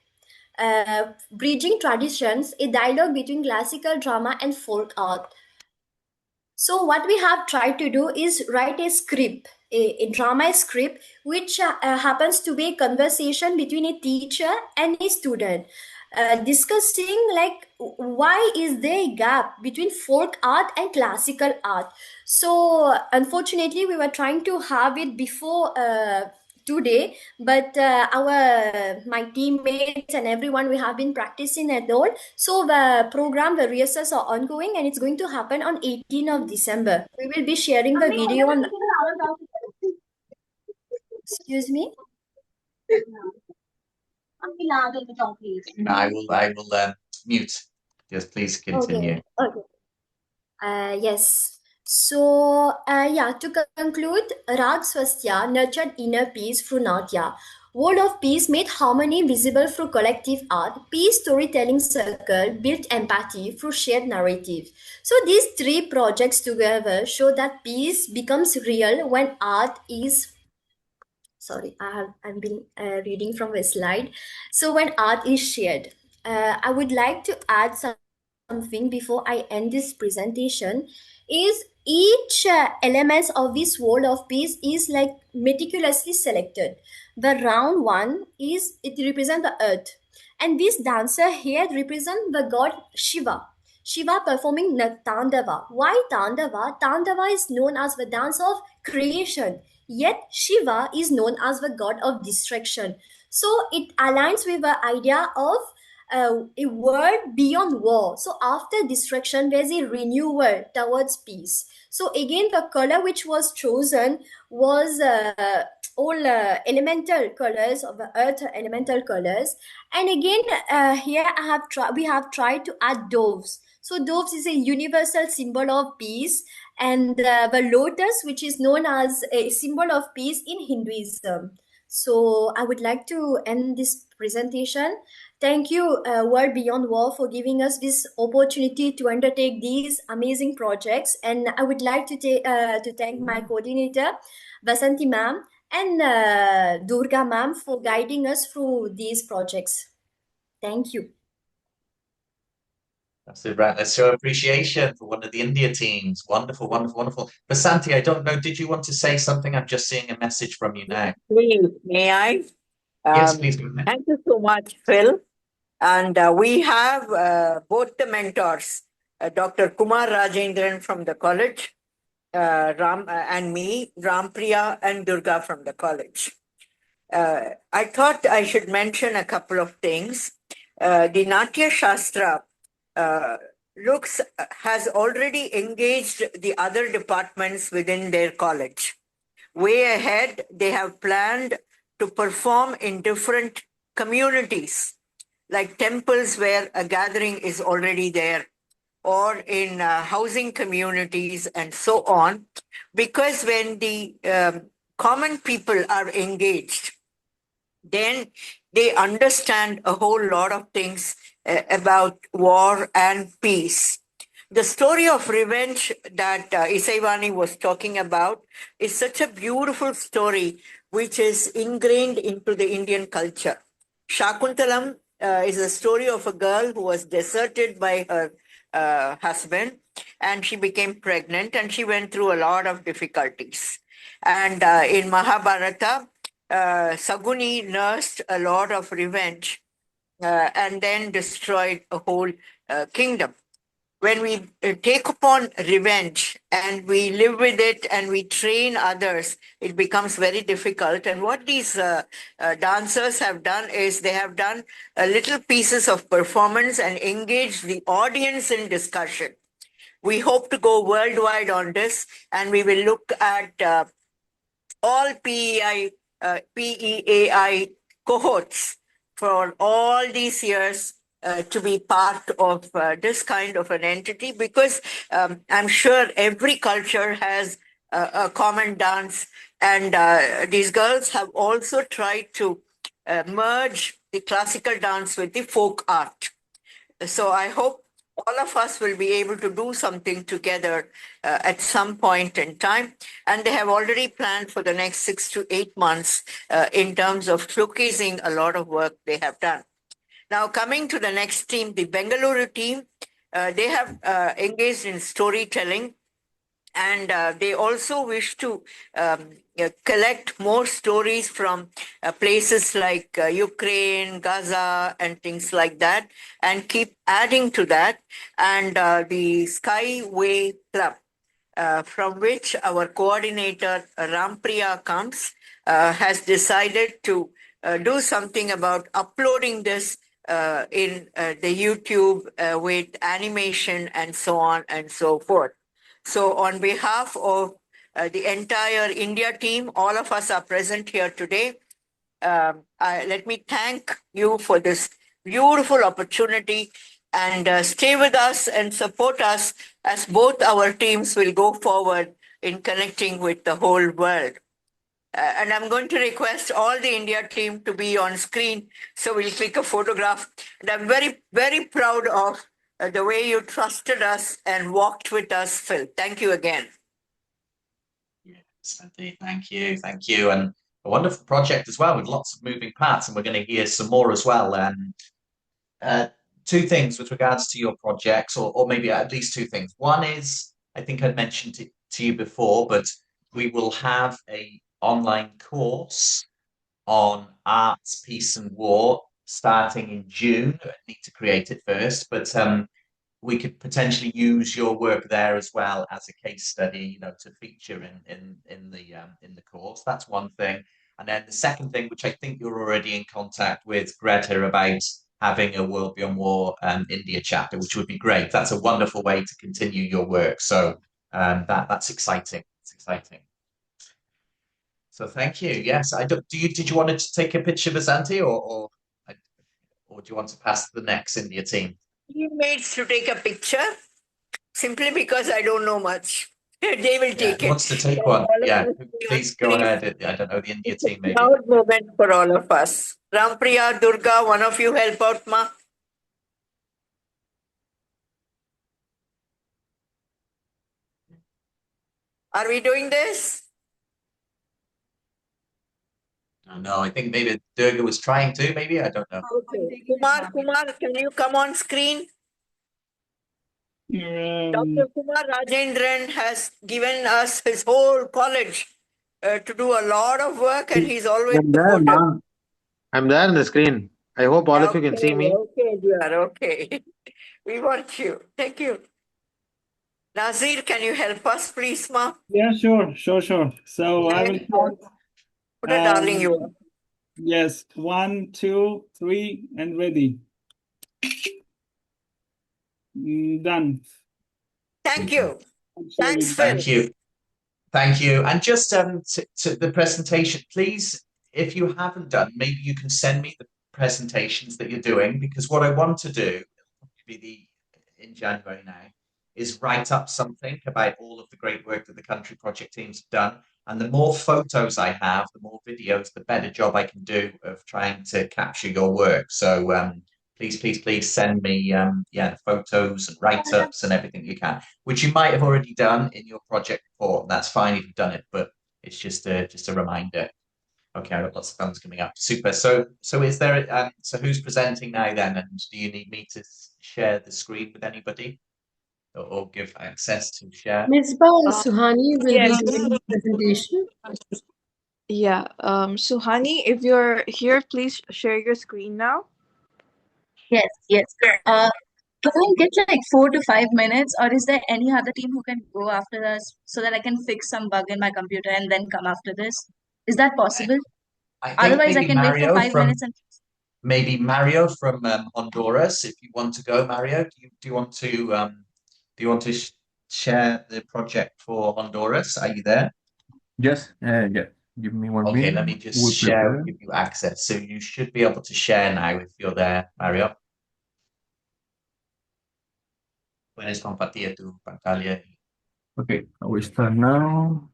Bridging traditions, a dialogue between classical drama and folk art. So what we have tried to do is write a script, a drama script, which happens to be a conversation between a teacher and a student. Discussing like why is there a gap between folk art and classical art. So unfortunately we were trying to have it before today, but my teammates and everyone, we have been practicing and all. So the program, the rehearsals are ongoing and it's going to happen on 18th of December. We will be sharing the video on. Excuse me. I will mute. Just please continue. Okay. Yes. So, to conclude, Rag Swastya nurtured inner peace through Natya. World of Peace made harmony visible through collective art. Peace Storytelling Circle built empathy through shared narrative. So these 3 projects together show that peace becomes real when art is. Sorry, I've been reading from a slide. So when art is shared, I would like to add something before I end this presentation. Is Each element of this world of peace is like meticulously selected. The round one is it represents the earth, and this dancer here represents the god Shiva. Shiva performing Tandava. Why Tandava? Tandava is known as the dance of creation, yet Shiva is known as the god of destruction. So it aligns with the idea of a world beyond war. So after destruction, there's a renewal towards peace. So again, the color which was chosen was all elemental colors of the earth, elemental colors. And again, here we have tried to add doves. So doves is a universal symbol of peace, and the lotus, which is known as a symbol of peace in Hinduism. So I would like to end this presentation. Thank you, World Beyond War, for giving us this opportunity to undertake these amazing projects. And I would like to thank my coordinator, Vasanti ma'am, and Durga ma'am for guiding us through these projects. Thank you. That's it, right. Let's show appreciation for one of the India teams. Wonderful, wonderful, wonderful. Vasanti, I don't know, did you want to say something? I'm just seeing a message from you now. Please, may I? Yes, please go ahead. Thank you so much, Phil. And we have both the mentors, Dr. Kumar Rajendran from the college, and me, Rampriya and Durga from the college. I thought I should mention a couple of things. The Natya Shastra has already engaged the other departments within their college. Way ahead, they have planned to perform in different communities, like temples where a gathering is already there, or in housing communities and so on. Because when the common people are engaged, then they understand a whole lot of things about war and peace. The story of revenge that Isaivani was talking about is such a beautiful story which is ingrained into the Indian culture. Shakuntalam is a story of a girl who was deserted by her husband, and she became pregnant, and she went through a lot of difficulties. And in Mahabharata, Saguni nursed a lot of revenge and then destroyed a whole kingdom. When we take upon revenge and we live with it and we train others, it becomes very difficult. And what these dancers have done is they have done little pieces of performance and engaged the audience in discussion. We hope to go worldwide on this, and we will look at all PEAI cohorts for all these years to be part of this kind of an entity, because I'm sure every culture has a common dance, and these girls have also tried to merge the classical dance with the folk art. So I hope all of us will be able to do something together at some point in time. And they have already planned for the next 6 to 8 months in terms of showcasing a lot of work they have done. Now, coming to the next team, the Bengaluru team, they have engaged in storytelling, and they also wish to collect more stories from places like Ukraine, Gaza, and things like that, and keep adding to that. And the Skyway Club, from which our coordinator Rampriya comes, has decided to do something about uploading this in the YouTube with animation and so on and so forth. So on behalf of the entire India team, all of us are present here today. Let me thank you for this beautiful opportunity, and stay with us and support us as both our teams will go forward in connecting with the whole world. And I'm going to request all the India team to be on screen, so we'll click a photograph. And I'm very, very proud of the way you trusted us and walked with us, Phil. Thank you again. Yes, indeed. Thank you. Thank you. And a wonderful project as well, with lots of moving parts, and we're going to hear some more as well. Two things with regards to your projects, or maybe at least two things. One is I think I mentioned it to you before, but we will have a online course on arts, peace, and war starting in June. I need to create it first, but we could potentially use your work there as well as a case study, to feature in the course. That's one thing. And then the second thing, which I think you're already in contact with Greta about having a World Beyond War India chapter, which would be great. That's a wonderful way to continue your work. So that's exciting. It's exciting. So thank you. Yes, I do. Did you want to take a picture, Vasanti, or do you want to pass to the next India team? Teammates to take a picture simply because I don't know much. They will take Who it. wants to take one? Yeah, please go ahead. I don't know, the India team maybe. Proud moment for all of us. Rampriya, Durga, one of you help out, ma. Are we doing this? No, I think maybe Durga was trying to, maybe, I don't know. Okay. Kumar, can you come on screen? Dr. Kumar Rajendran has given us his whole college to do a lot of work, and he's always I'm there, supportive. ma'am. I'm there in the screen. I hope all of you can see me. Okay, dear, okay. We want you. Thank you. Nazir, can you help us, please, ma? Yeah, sure. So I will count. What a darling you are. Yes, 1, 2, 3, and ready. Done. Thank you. Thanks, Phil. Thank you. Thank you. And just to the presentation, please, if you haven't done, maybe you can send me the presentations that you're doing, because what I want to do, in January now, is write up something about all of the great work that the country project teams have done. And the more photos I have, the more videos, the better job I can do of trying to capture your work. So please send me photos and write-ups and everything you can, which you might have already done in your project report. That's fine if you've done it, but it's just a reminder. Okay, I've got lots of thumbs coming up. Super. So is there so who's presenting now then? And do you need me to share the screen with anybody or give access to share? Misbah Suhani will be Yes. giving the presentation. Yeah. Suhani, if you're here, please share your screen now. Yes. Can I get like 4 to 5 minutes, or is there any other team who can go after us so that I can fix some bug in my computer and then come after this? Is that possible? I think Otherwise, I maybe can wait for Mario 5 minutes and from Honduras. If you want to go, Mario, do you want to share the project for Honduras? Are you there? Yes, yeah. Give me 1 Okay, minute. let me just We'll share, prepare. give you access. So you should be able to share now if you're there, Mario. Puedes compartir tu pantalla. Okay, I will start now.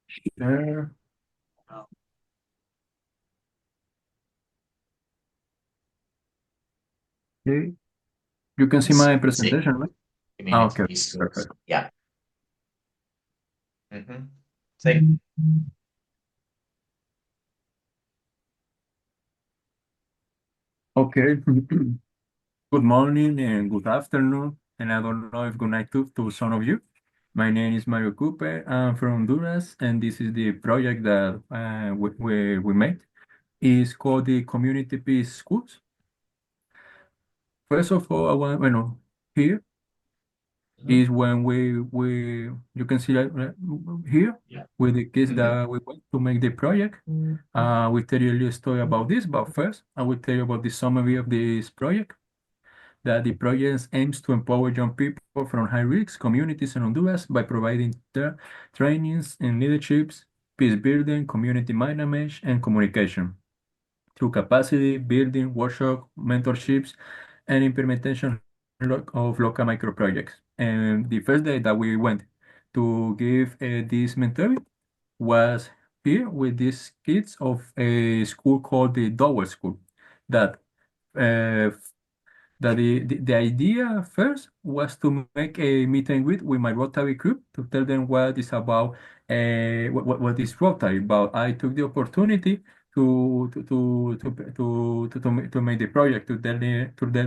Share. Okay. You can see my presentation, right? Okay, perfect. Yeah. Take. Okay. Good morning and good afternoon, and I don't know if good night to some of you. My name is Mario Cooper. I'm from Honduras, and this is the project that we made. It's called the Community Peace Schools. First of all, I want, here is when you can see here with the kids that we went to make the project. We tell you a little story about this, but first I will tell you about the summary of this project. That the project aims to empower young people from high-risk communities in Honduras by providing trainings in leaderships, peace building, community management, and communication through capacity building, workshop, mentorships, and implementation of local micro projects. And the first day that we went to give this mentoring was here with these kids of a school called the Dowell School. That the idea first was to make a meet and greet with my Rotary group to tell them what is about what is Rotary about. I took the opportunity to make the project, to tell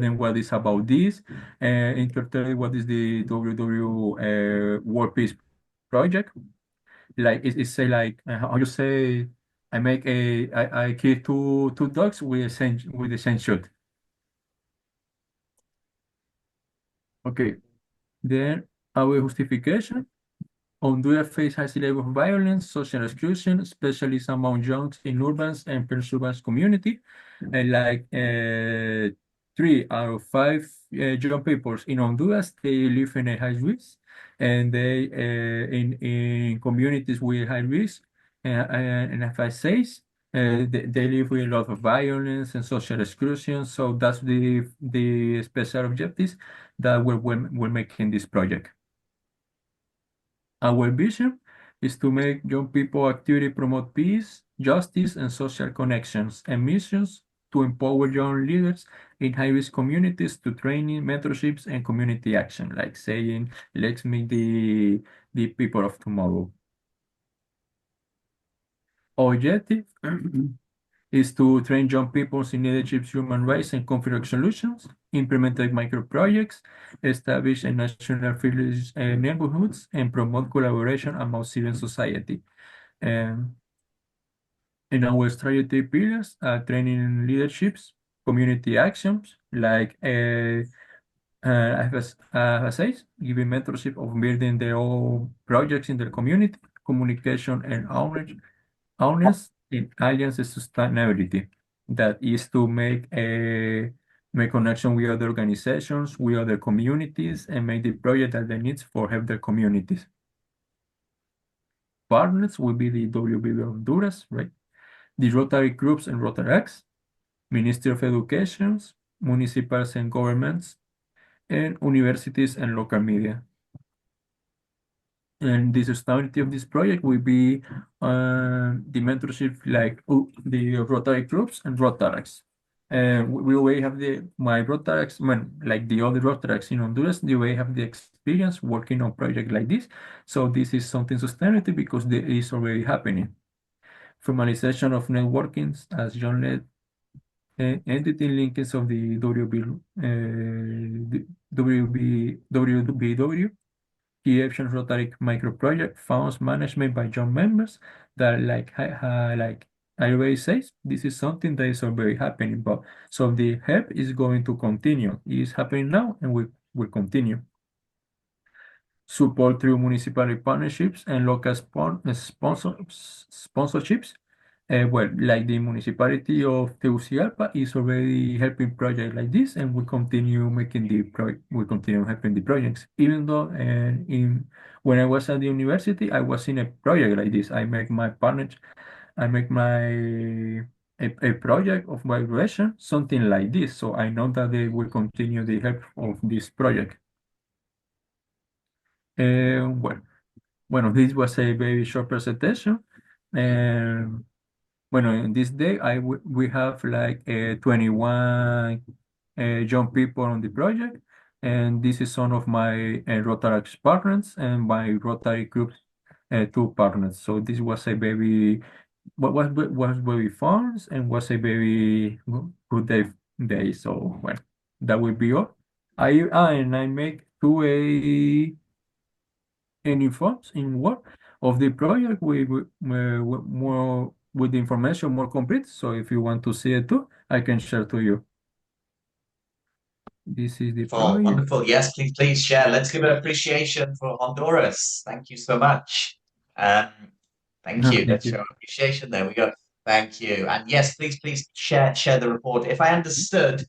them what is about this, and to tell what is the World Peace Project. Like it's say like how you say, I kill two dogs with the same shot. Okay, then our justification. Honduras faces high level of violence, social exclusion, especially among young in urban and perurban community. And like 3 out of 5 young people in Honduras, they live in a high risk, and they in communities with high risk. And if I say, they live with a lot of violence and social exclusion. So that's the special objectives that we're making this project. Our vision is to make young people actively promote peace, justice, and social connections, and missions to empower young leaders in high-risk communities to training, mentorships, and community action, like saying, let's make the people of tomorrow. Objective is to train young people in leadership, human rights, and conflict solutions, implement micro projects, establish a national village neighborhoods, and promote collaboration among civil society. In our strategy pillars, training leaderships, community actions, like as I say, giving mentorship of building their own projects in their community, communication and awareness in alliance sustainability. That is to make connection with other organizations, with other communities, and make the project that they need for help their communities. Partners will be the WB Honduras, right? The Rotary groups and Rotaracts, Ministry of Education, municipals and governments, and universities and local media. And the sustainability of this project will be the mentorship, like the Rotary groups and Rotaracts. And we will have my Rotaracts, like the other Rotaracts in Honduras, they will have the experience working on projects like this. So this is something sustainable because it is already happening. Formalization of networkings, as John led, entity linkage of the WBW, key action Rotary micro project, funds management by young members that like I already says, this is something that is already happening, but so the help is going to continue. It is happening now and will continue. Support through municipal partnerships and local sponsorships. Well, like the municipality of Tegucigalpa is already helping projects like this, and we continue making we continue helping the projects. Even though, when I was at the university, I was in a project like this. I make my a project of migration, something like this. So I know that they will continue the help of this project. Well, this was a very short presentation. In this day, we have like 21 young people on the project, and this is some of my Rotary partners and my Rotary group 2 partners. So this was a very was very fun and was a very good day. So well, that will be all. I make 2 any forms in Word of the project with more with the information more complete. So if you want to see it too, I can share to you. This is the project. Wonderful. Yes, please share. Let's give an appreciation for Honduras. Thank you so much. Thank you. Let's show appreciation. There we go. Thank you. And yes, please share the report. If I understood,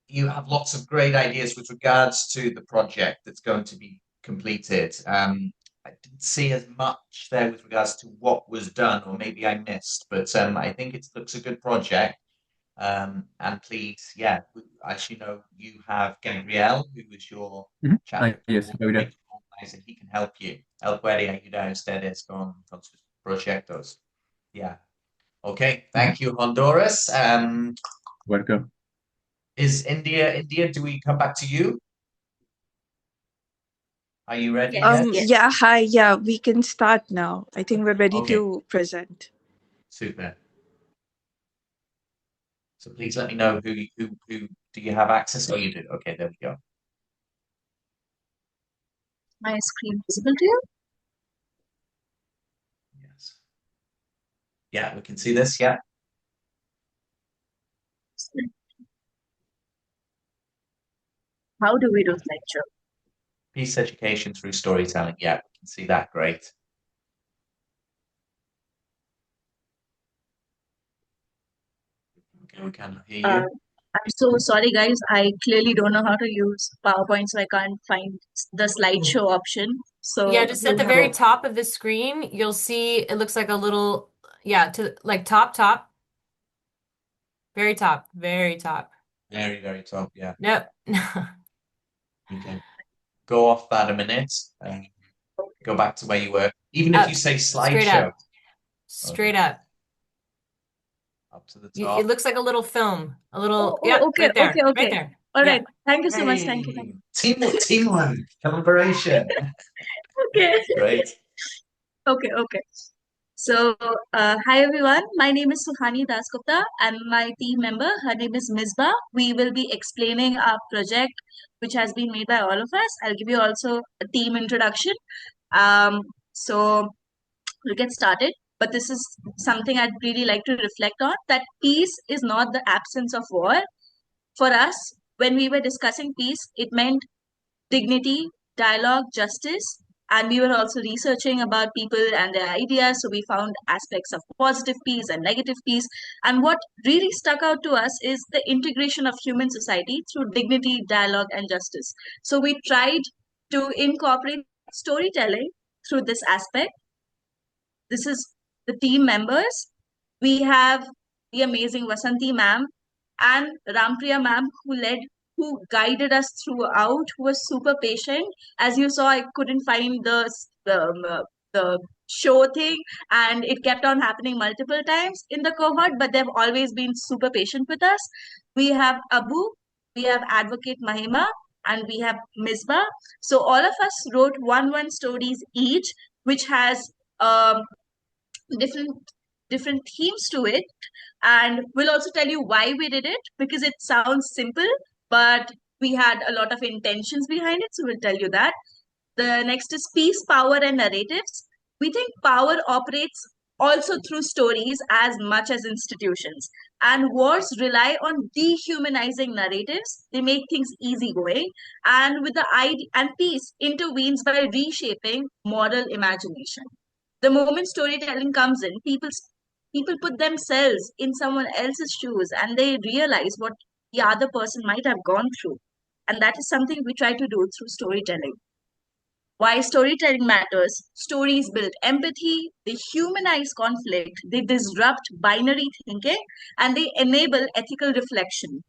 you have lots of great ideas with regards to the project that's going to be completed. I didn't see as much there with regards to what was done, or maybe I missed, but I think it looks a good project. And please, as you know, you have Gabriel, who was your chapter yes, organizer. He can help you. Él puede ayudar a ustedes con sus proyectos. Yeah. Okay. Thank you, Honduras. Welcome. Is India, do we come back to you? Are you ready? Yeah, hi. Yeah, we can start now. I think we're ready to present. Super. So please let me know who do you have access? Oh, you do. Okay, there we go. My screen visible to you? Yes. Yeah, we can see this. Yeah. How do we do lecture? Peace education through storytelling. Yeah, we can see that. Great. Okay, we can hear you. I'm so sorry, guys. I clearly don't know how to use PowerPoint, so I can't find the slideshow option. So Yeah, just you at the have very top of the screen, you'll see it looks like a little, yeah, to like top, very top, very top. Very, very top. Yeah. Nope. You can go off that a minute and go back to where you were. Even if you say Straight slideshow. up, straight up. Up to the It top. looks like a little film, a little, Oh, yeah, okay, right there, okay, right okay. there. All Yeah. right. Thank you so much. Thank you. Teamwork, collaboration. Okay. Great. Okay, okay. So, hi everyone. My name is Suhani Dasgupta and my team member, her name is Misbah. We will be explaining our project, which has been made by all of us. I'll give you also a team introduction. So we'll get started. But this is something I'd really like to reflect on, that peace is not the absence of war. For us, when we were discussing peace, it meant dignity, dialogue, justice. And we were also researching about people and their ideas. So we found aspects of positive peace and negative peace. And what really stuck out to us is the integration of human society through dignity, dialogue, and justice. So we tried to incorporate storytelling through this aspect. This is the team members. We have the amazing Vasanti ma'am and Rampriya ma'am who guided us throughout, who was super patient. As you saw, I couldn't find the show thing, and it kept on happening multiple times in the cohort, but they've always been super patient with us. We have Abu, we have Advocate Mahima, and we have Misbah. So all of us wrote one stories each, which has different different themes to it, and we'll also tell you why we did it, because it sounds simple, but we had a lot of intentions behind it, so we'll tell you that. The next is peace, power, and narratives. We think power operates also through stories as much as institutions, and wars rely on dehumanizing narratives. They make things easygoing, and with the idea, and peace intervenes by reshaping moral imagination. The moment storytelling comes in, people put themselves in someone else's shoes and they realize what the other person might have gone through. And that is something we try to do through storytelling. Why storytelling matters: stories build empathy, they humanize conflict, they disrupt binary thinking, and they enable ethical reflection.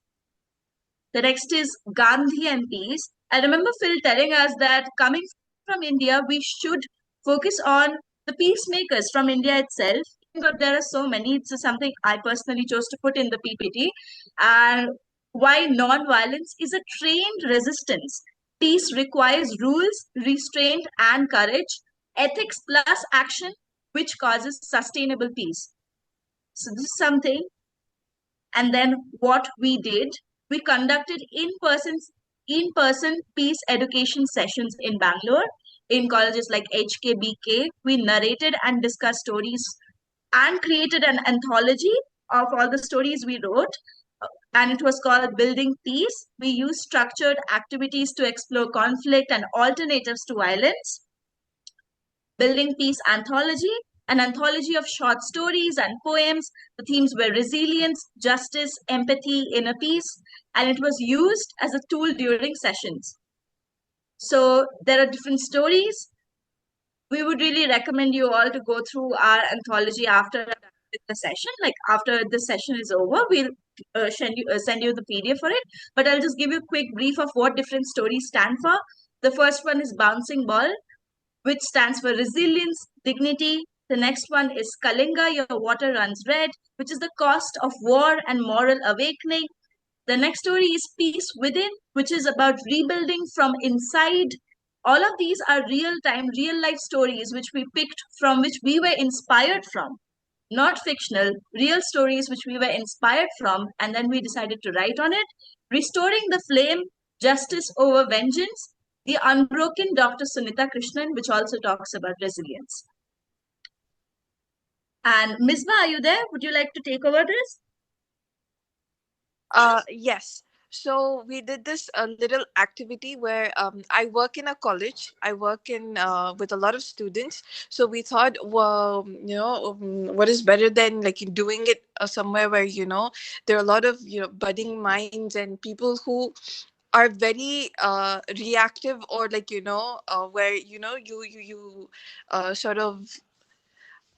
The next is Gandhi and peace. I remember Phil telling us that coming from India, we should focus on the peacemakers from India itself. But there are so many. It's something I personally chose to put in the PPT. And why non-violence is a trained resistance. Peace requires rules, restraint, and courage. Ethics plus action, which causes sustainable peace. So this is something. And then what we did, we conducted in-person peace education sessions in Bangalore, in colleges like HKBK. We narrated and discussed stories and created an anthology of all the stories we wrote, and it was called Building Peace. We used structured activities to explore conflict and alternatives to violence. Building Peace Anthology, an anthology of short stories and poems. The themes were resilience, justice, empathy, inner peace, and it was used as a tool during sessions. So there are different stories. We would really recommend you all to go through our anthology after the session. Like after the session is over, we'll send you the PDF for it. But I'll just give you a quick brief of what different stories stand for. The first one is Bouncing Ball, which stands for resilience, dignity. The next one is Kalinga, Your Water Runs Red, which is the cost of war and moral awakening. The next story is Peace Within, which is about rebuilding from inside. All of these are real time, real life stories which we picked from, which we were inspired from. not fictional, real stories which we were inspired from, and then we decided to write on it. Restoring the Flame, Justice Over Vengeance, The Unbroken Dr. Sunita Krishnan, which also talks about resilience. And Misbah, are you there? Would you like to take over this? Yes. So we did this little activity where I work in a college. I work in with a lot of students. So we thought, well, what is better than like doing it somewhere where there are a lot of budding minds and people who are very reactive, or like where you sort of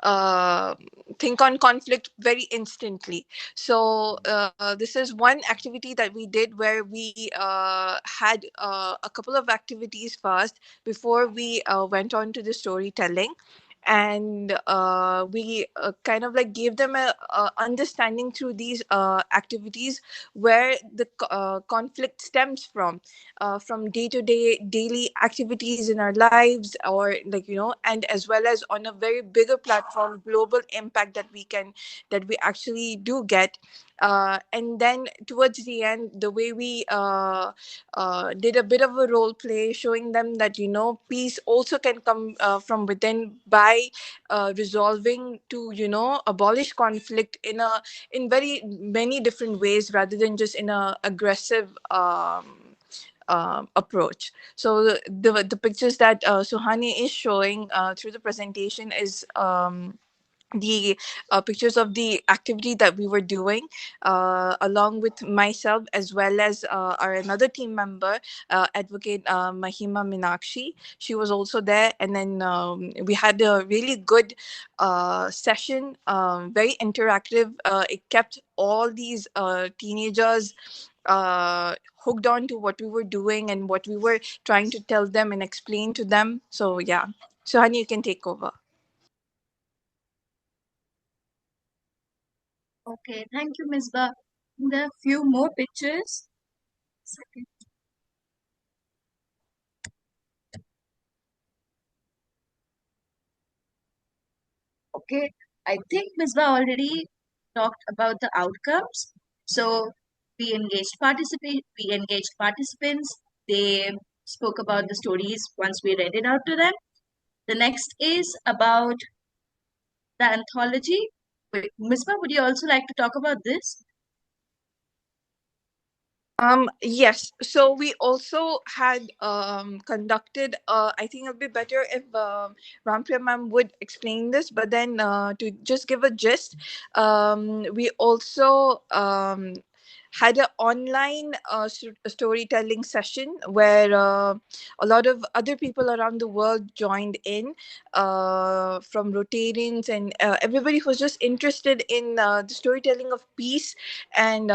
uh, think on conflict very instantly. So this is one activity that we did where we had a couple of activities first before we went on to the storytelling. And we kind of like gave them a understanding through these activities where the conflict stems from day to day daily activities in our lives, or like and as well as on a very bigger platform, global impact that we actually do get. And then towards the end, the way we did a bit of a role play, showing them that peace also can come from within by resolving to abolish conflict in very many different ways, rather than just in a aggressive approach. So the pictures that Suhani is showing through the presentation is the pictures of the activity that we were doing, along with myself, as well as our another team member, advocate Mahima Minakshi. She was also there, and then we had a really good session, very interactive. It kept all these teenagers hooked on to what we were doing and what we were trying to tell them and explain to them. So yeah, so Hani, you can take over. Okay, thank you, Misbah. There are a few more pictures. Second. Okay, I think Misbah already talked about the outcomes. So we engaged participants. They spoke about the stories once we read it out to them. The next is about the anthology. Wait, Misbah, would you also like to talk about this? Yes. So we also had conducted. I think it'd be better if Rampriya ma'am would explain this. But then to just give a gist, we also had an online storytelling session where a lot of other people around the world joined in, from Rotarians and everybody who was just interested in the storytelling of peace and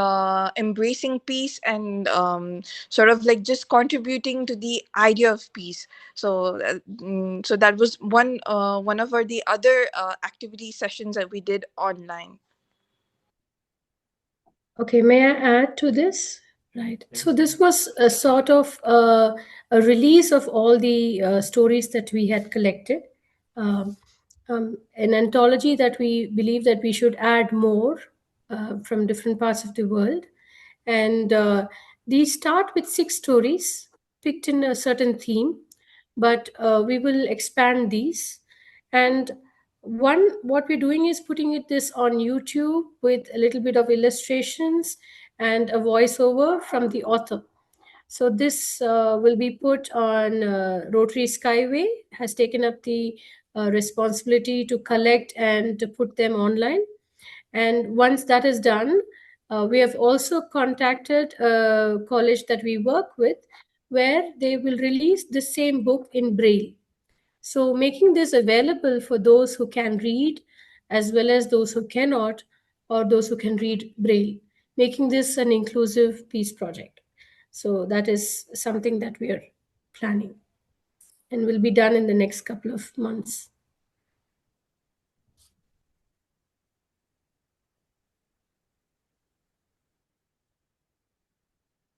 embracing peace, and sort of like just contributing to the idea of peace. So so that was one of our the other activity sessions that we did online. Okay, may I add to this? Right. So this was a sort of a release of all the stories that we had collected, um, an anthology that we believe that we should add more from different parts of the world. And these start with 6 stories picked in a certain theme, but we will expand these. And what we're doing is putting this on YouTube with a little bit of illustrations and a voiceover from the author. So this will be put on Rotary Skyway has taken up the responsibility to collect and to put them online. And once that is done, we have also contacted a college that we work with where they will release the same book in Braille. So making this available for those who can read as well as those who cannot, or those who can read Braille, making this an inclusive peace project. So that is something that we are planning and will be done in the next couple of months.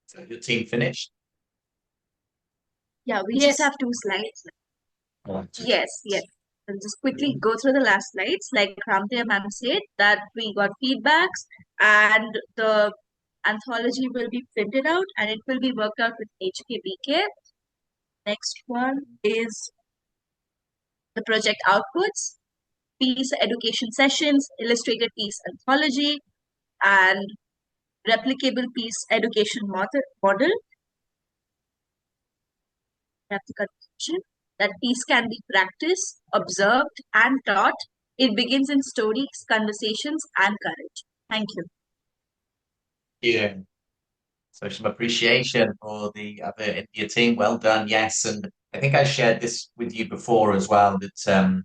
So your team finished? Yeah, we just have 2 slides. Oh, Yes, yes. I'll just quickly go through the last slides. Like Ramya ma'am said, that we got feedbacks and the anthology will be printed out and it will be worked out with HKBK. Next one is the project outputs, peace education sessions, illustrated peace anthology, and replicable peace education model. That's the conclusion that peace can be practiced, observed, and taught. It begins in stories, conversations, and courage. Thank you. Yeah. So some appreciation for the other India team. Well done. Yes, and I think I shared this with you before as well. That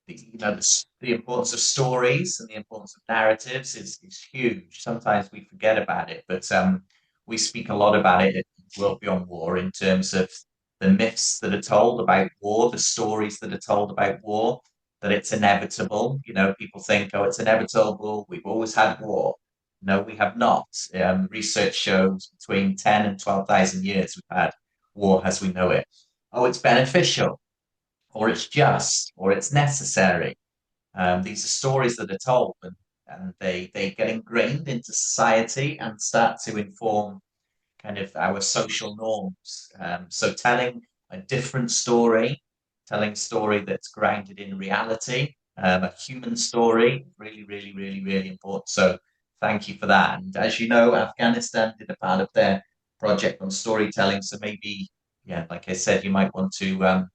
the importance of stories and the importance of narratives is huge. Sometimes we forget about it, but we speak a lot about it at World Beyond War in terms of the myths that are told about war, the stories that are told about war, that it's inevitable. People think, oh, it's inevitable. We've always had war. No, we have not. Research shows between 10 and 12,000 years we've had war as we know it. Oh, it's beneficial, or it's just, or it's necessary. These are stories that are told, and they get ingrained into society and start to inform kind of our social norms. So telling a different story, telling a story that's grounded in reality, a human story, really, really, really, really important. So thank you for that. And as you know, Afghanistan did a part of their project on storytelling. So maybe, yeah, like I said, you might want to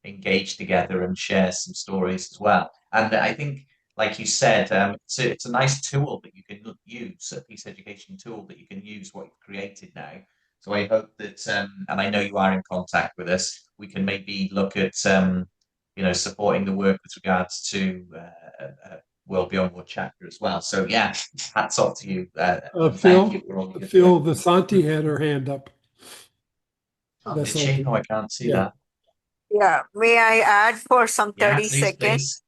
engage together and share some stories as well. And I think, like you said, it's a nice tool that you can use, a peace education tool that you can use what you've created now. So I hope that, and I know you are in contact with us, we can maybe look at, supporting the work with regards to World Beyond War chapter as well. So yeah, hats off to you. Thank you for all your good Phil, work. Vasanti had her hand up. Oh, did she? Oh, I can't see that. Yeah, may I add for some Yeah, 30 seconds? please.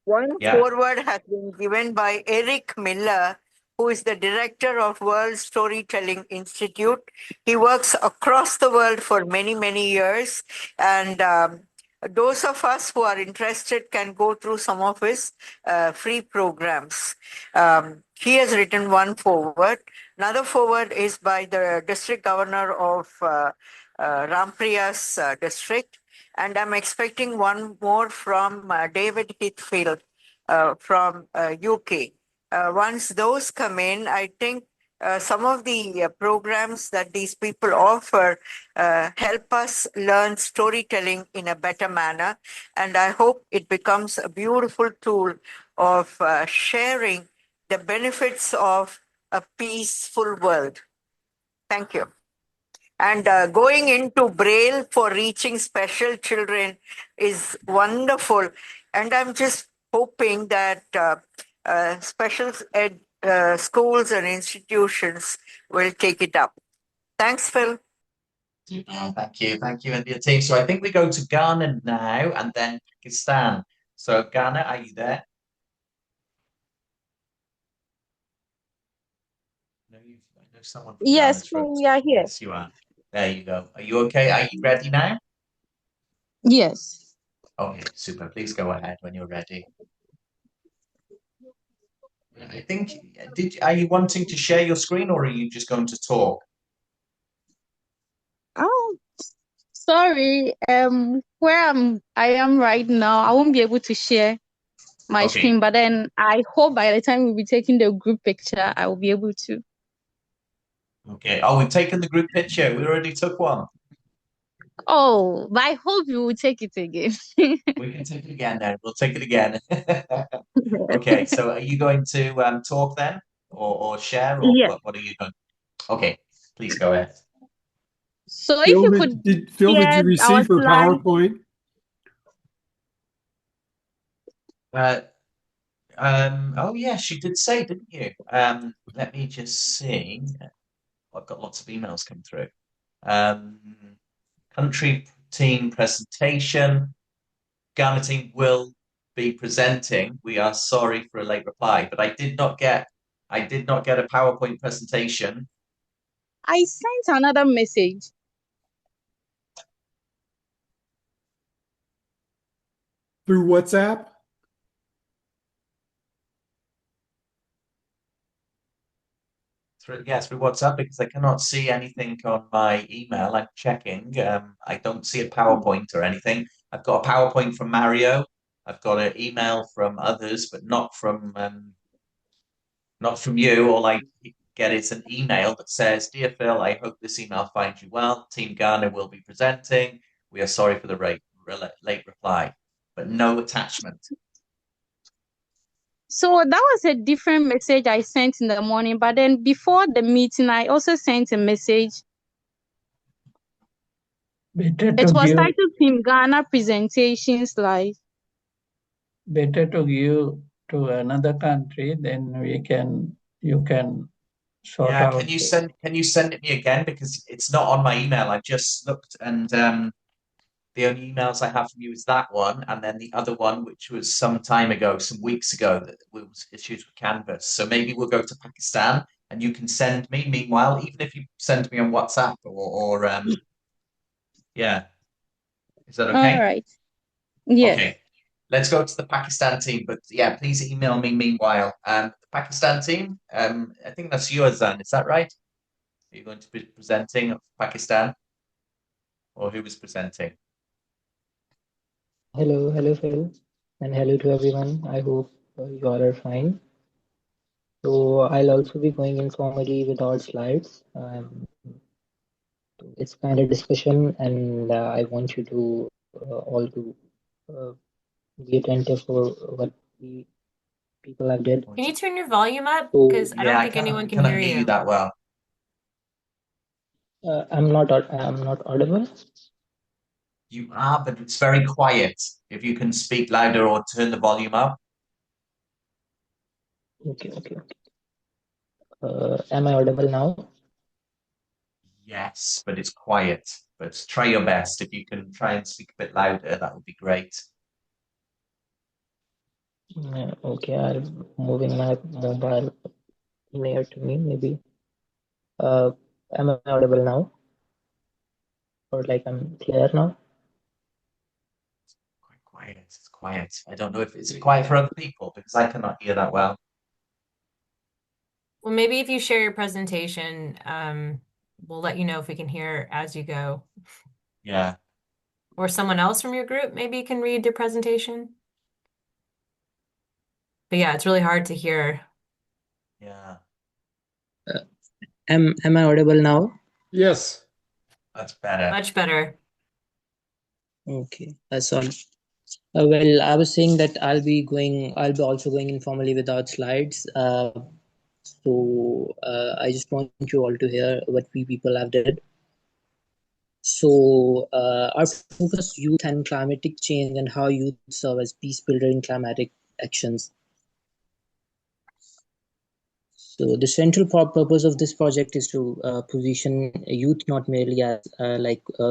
One Yeah. forward has been given by Eric Miller, who is the director of World Storytelling Institute. He works across the world for many, many years. And those of us who are interested can go through some of his free programs. He has written one forward. Another forward is by the district governor of Rampriya's district. And I'm expecting one more from David Heathfield from UK. Once those come in, I think some of the programs that these people offer help us learn storytelling in a better manner. And I hope it becomes a beautiful tool of sharing the benefits of a peaceful world. Thank you. And going into Braille for reaching special children is wonderful. And I'm just hoping that special ed schools and institutions will take it up. Thanks, Phil. Thank you, India team. So I think we go to Ghana now and then Pakistan. So Ghana, are you there? I know someone from Yes, Ghana's we are here. Yes, you are. There you go. Are you okay? Are you ready now? Yes. Okay, super. Please go ahead when you're ready. I think, are you wanting to share your screen or are you just going to talk? Oh, sorry. Where I am right now, I won't be able to share my screen, but then I hope by the time we'll be taking the group picture, I will be able to. Okay. Oh, we've taken the group picture. We already took one. Oh, but I hope you will take it again. We can take it again then. We'll take it again. Okay, so are you going to talk then or share or Yes. what are you going? Okay, please go ahead. So Phil, if you could did you share our receive her slide. PowerPoint? Oh yeah, she did say, didn't you? Let me just see. I've got lots of emails come through. Country team presentation. Ghana team will be presenting. We are sorry for a late reply, but I did not get a PowerPoint presentation. I sent another message. Through WhatsApp? Through WhatsApp, because I cannot see anything on my email. I'm checking. I don't see a PowerPoint or anything. I've got a PowerPoint from Mario. I've got an email from others, but not from you. All I get is an email that says, "Dear Phil, I hope this email finds you well. Team Ghana will be presenting. We are sorry for the late reply," but no attachment. So that was a different message I sent in the morning. But then before the meeting, I also sent a message. It was titled Team Ghana Presentations Live. Better to give to another country, then you can sort Yeah, out. can you send it me again, because it's not on my email. I just looked, and the only emails I have from you is that one, and then the other one, which was some time ago, some weeks ago, that was issues with Canvas. So maybe we'll go to Pakistan, and you can send me. Meanwhile, even if you send me on WhatsApp or yeah, is that okay? All right. Yes. Okay, let's go to the Pakistan team. But yeah, please email me meanwhile. The Pakistan team, I think that's you, Azan. Is that right? Are you going to be presenting Pakistan, or who was presenting? Hello, Phil, and hello to everyone. I hope you all are fine. So I'll also be going informally without slides. It's kind of discussion, and I want you to all to uh, be attentive for what we people have did. Can you turn your volume up? So Because I don't think anyone can cannot hear hear you. you that well. I'm not audible. You are, but it's very quiet. If you can speak louder or turn the volume up. Okay. Am I audible now? Yes, but it's quiet. But try your best. If you can try and speak a bit louder, that would be great. Yeah, okay, I'm moving my mobile near to me, maybe. Am I audible now? Or like I'm clear now? Quite quiet. It's quiet. I don't know if it's quiet for other people, because I cannot hear that well. Well, maybe if you share your presentation, we'll let you know if we can hear as you go. Yeah. Or someone else from your group maybe can read your presentation. But yeah, it's really hard to hear. Yeah. Am I audible now? Yes. That's better. Much better. Okay, that's all. Well, I was saying that I'll be also going informally without slides. So I just want you all to hear what we people have did. So our focus youth and climatic change and how youth serve as peace builder in climatic actions. So the central purpose of this project is to position youth not merely as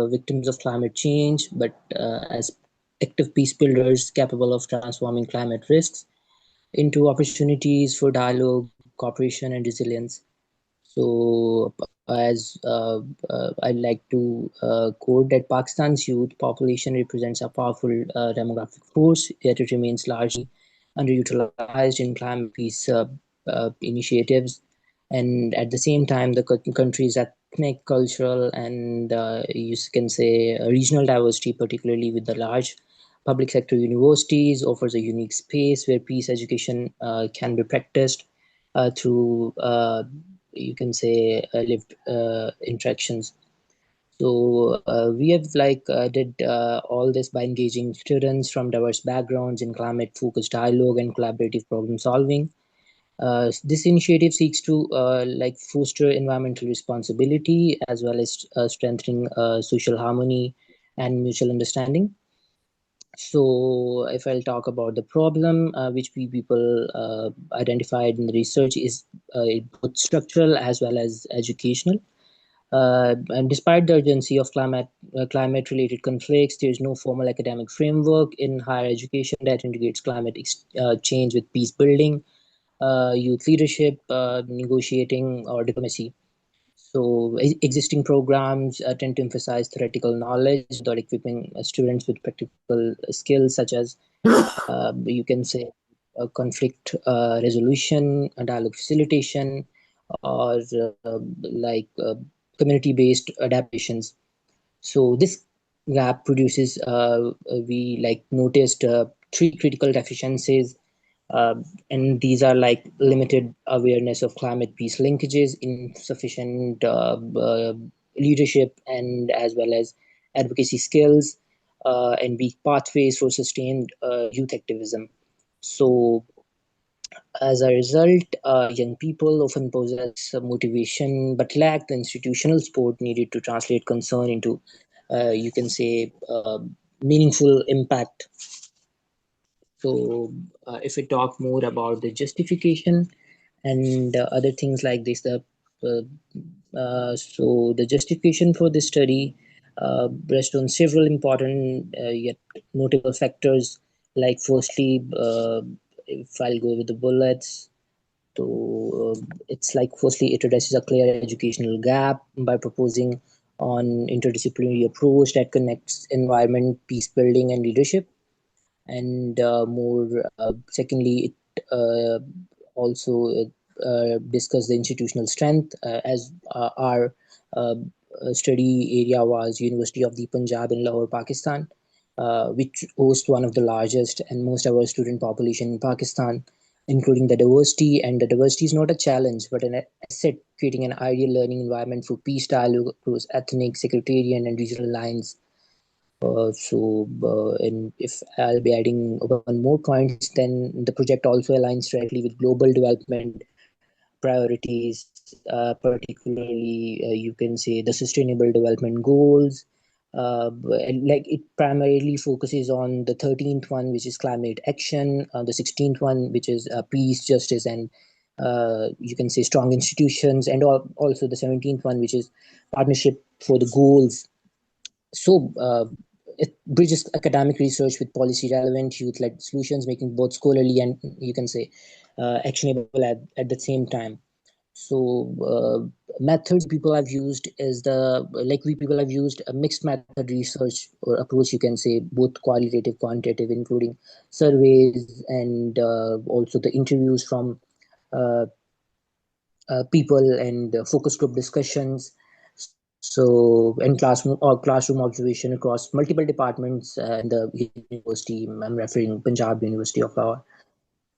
victims of climate change, but as active peace builders capable of transforming climate risks into opportunities for dialogue, cooperation, and resilience. So, as I'd like to quote that Pakistan's youth population represents a powerful demographic force, yet it remains largely underutilized in climate peace initiatives. And at the same time, the country's ethnic, cultural, and you can say regional diversity, particularly with the large public sector universities, offers a unique space where peace education can be practiced through you can say lived interactions. So we have did all this by engaging students from diverse backgrounds in climate focused dialogue and collaborative problem solving. This initiative seeks to foster environmental responsibility as well as strengthening social harmony and mutual understanding. So, if I'll talk about the problem which we people identified in the research is both structural as well as educational. And despite the urgency of climate-related conflicts, there is no formal academic framework in higher education that integrates climate change with peace building, youth leadership, negotiating, or diplomacy. So existing programs tend to emphasize theoretical knowledge without equipping students with practical skills such as you can say conflict resolution, dialogue facilitation, or like community-based adaptations. So this gap produces, we like noticed three critical deficiencies, uh, and these are like limited awareness of climate peace linkages, insufficient leadership, and as well as advocacy skills, and weak pathways for sustained youth activism. So as a result, young people often possess motivation but lack the institutional support needed to translate concern into, you can say, meaningful impact. So, if we talk more about the justification and other things like this, uh, so the justification for this study rests on several important yet notable factors. Like, firstly, if I'll go with the bullets, so it's like firstly it addresses a clear educational gap by proposing on interdisciplinary approach that connects environment, peace building, and leadership. And more secondly, it also discuss the institutional strength, as our uh, study area was University of the Punjab in Lahore, Pakistan, which hosts one of the largest and most diverse student population in Pakistan, including the diversity. And the diversity is not a challenge, but an asset, creating an ideal learning environment for peace dialogue across ethnic, sectarian, and regional lines. And if I'll be adding one more point, then the project also aligns directly with global development priorities, particularly you can say the Sustainable Development Goals. And like it primarily focuses on the 13th one, which is climate action, the 16th one, which is peace, justice, and you can say strong institutions, and also the 17th one, which is partnership for the goals. So it bridges academic research with policy relevant youth-led solutions, making both scholarly and you can say actionable at the same time. So methods people have used is the like we people have used a mixed method research or approach. You can say both qualitative, quantitative, including surveys and also the interviews from uh, people and focus group discussions. So, and classroom observation across multiple departments in the university. I'm referring Punjab University of Lahore.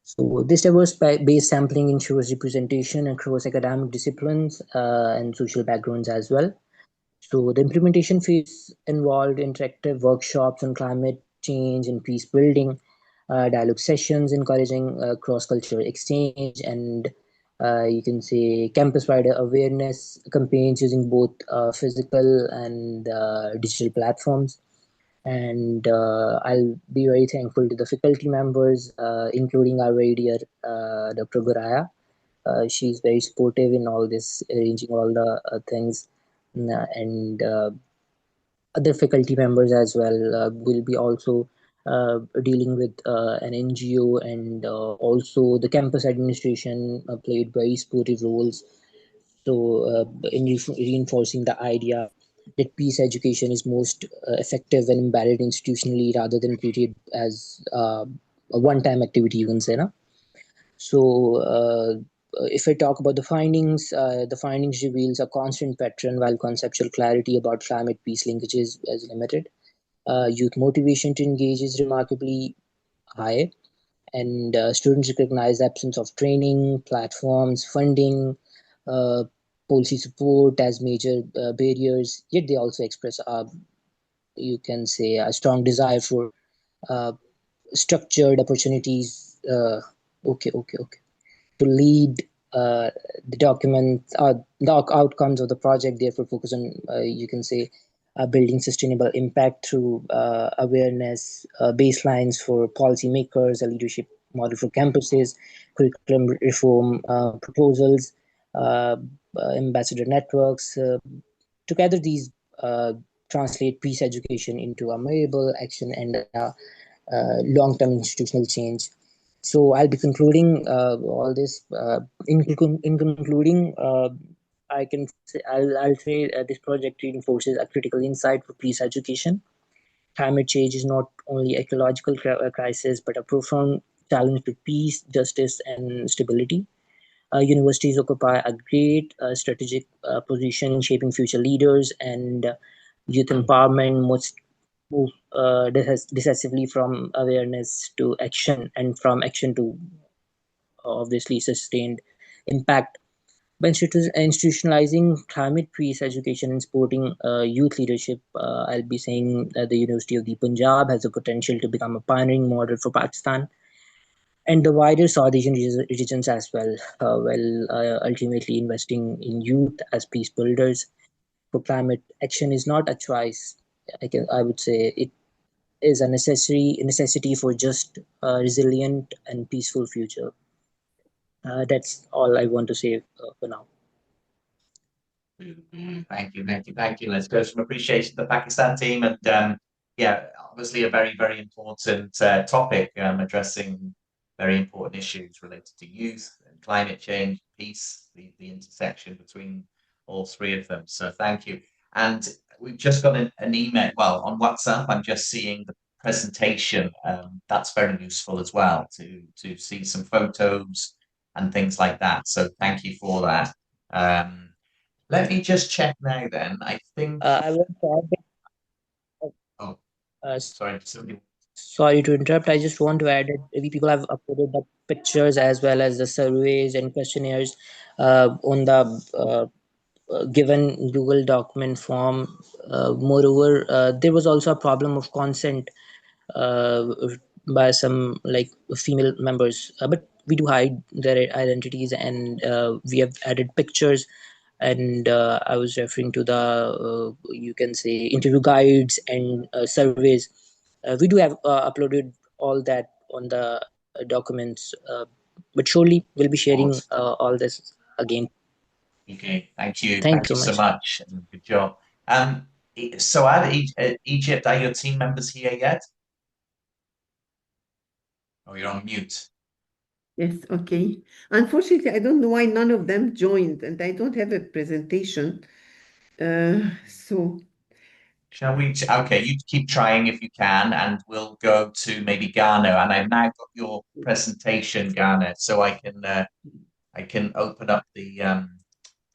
So, this diverse based sampling ensures representation across academic disciplines and social backgrounds as well. So, the implementation phase involved interactive workshops on climate change and peace building, dialogue sessions encouraging cross cultural exchange, and you can say campus wide awareness campaigns using both physical and digital platforms. And I'll be very thankful to the faculty members, including our very dear Dr. Guraya. She's very supportive in all this, arranging all the things, and other faculty members as well will be also dealing with an NGO, and also the campus administration played very supportive roles. So, in reinforcing the idea that peace education is most effective when embedded institutionally rather than treated as a one-time activity, you can say, no? So, if I talk about the findings reveals a constant pattern while conceptual clarity about climate peace linkages is limited. Youth motivation to engage is remarkably high, and students recognize the absence of training, platforms, funding, uh, policy support as major barriers. Yet they also express, you can say, a strong desire for uh, structured opportunities. Okay, to lead the document the outcomes of the project, therefore focus on you can say building sustainable impact through awareness baselines for policymakers, a leadership model for campuses, curriculum reform proposals, uh, ambassador networks. Together these translate peace education into a measurable action and long-term institutional change. So I'll be concluding all this. In concluding, I'll say this project reinforces a critical insight for peace education. climate change is not only ecological crisis, but a profound challenge to peace, justice, and stability. Universities occupy a great strategic position shaping future leaders, and youth empowerment must move decisively from awareness to action, and from action to obviously sustained impact. By institutionalizing climate peace education and supporting youth leadership, I'll be saying that the University of the Punjab has the potential to become a pioneering model for Pakistan and the wider South Asian regions as well, while ultimately investing in youth as peace builders. For climate action is not a choice. I would say it is a necessity for just a resilient and peaceful future. That's all I want to say for now. Thank you, thank you, thank you. Let's go some appreciation to the Pakistan team, and yeah, obviously a very, very important topic, addressing very important issues related to youth and climate change, peace, the intersection between all three of them. So thank you. And we've just got an email, well, on WhatsApp. I'm just seeing the presentation. That's very useful as well to see some photos and things like that. So thank you for that. Let me just check now then. I think. I want to Oh, sorry. Somebody. Sorry to interrupt. I just want to add that we people have uploaded the pictures as well as the surveys and questionnaires on the given Google document form. Moreover, there was also a problem of consent uh, by some like female members, but we do hide their identities, and we have added pictures. And I was referring to the you can say interview guides and surveys. We do have uploaded all that on the documents, but surely we'll be sharing all this again. Okay, thank you. Thank Thank you you so so much. much. And good job. So Egypt, are your team members here yet? Oh, you're on mute. Yes, okay. Unfortunately, I don't know why none of them joined, and I don't have a presentation. So Shall we? Okay, you keep trying if you can, and we'll go to maybe Ghana. And I've now got your presentation, Ghana, so I can open up the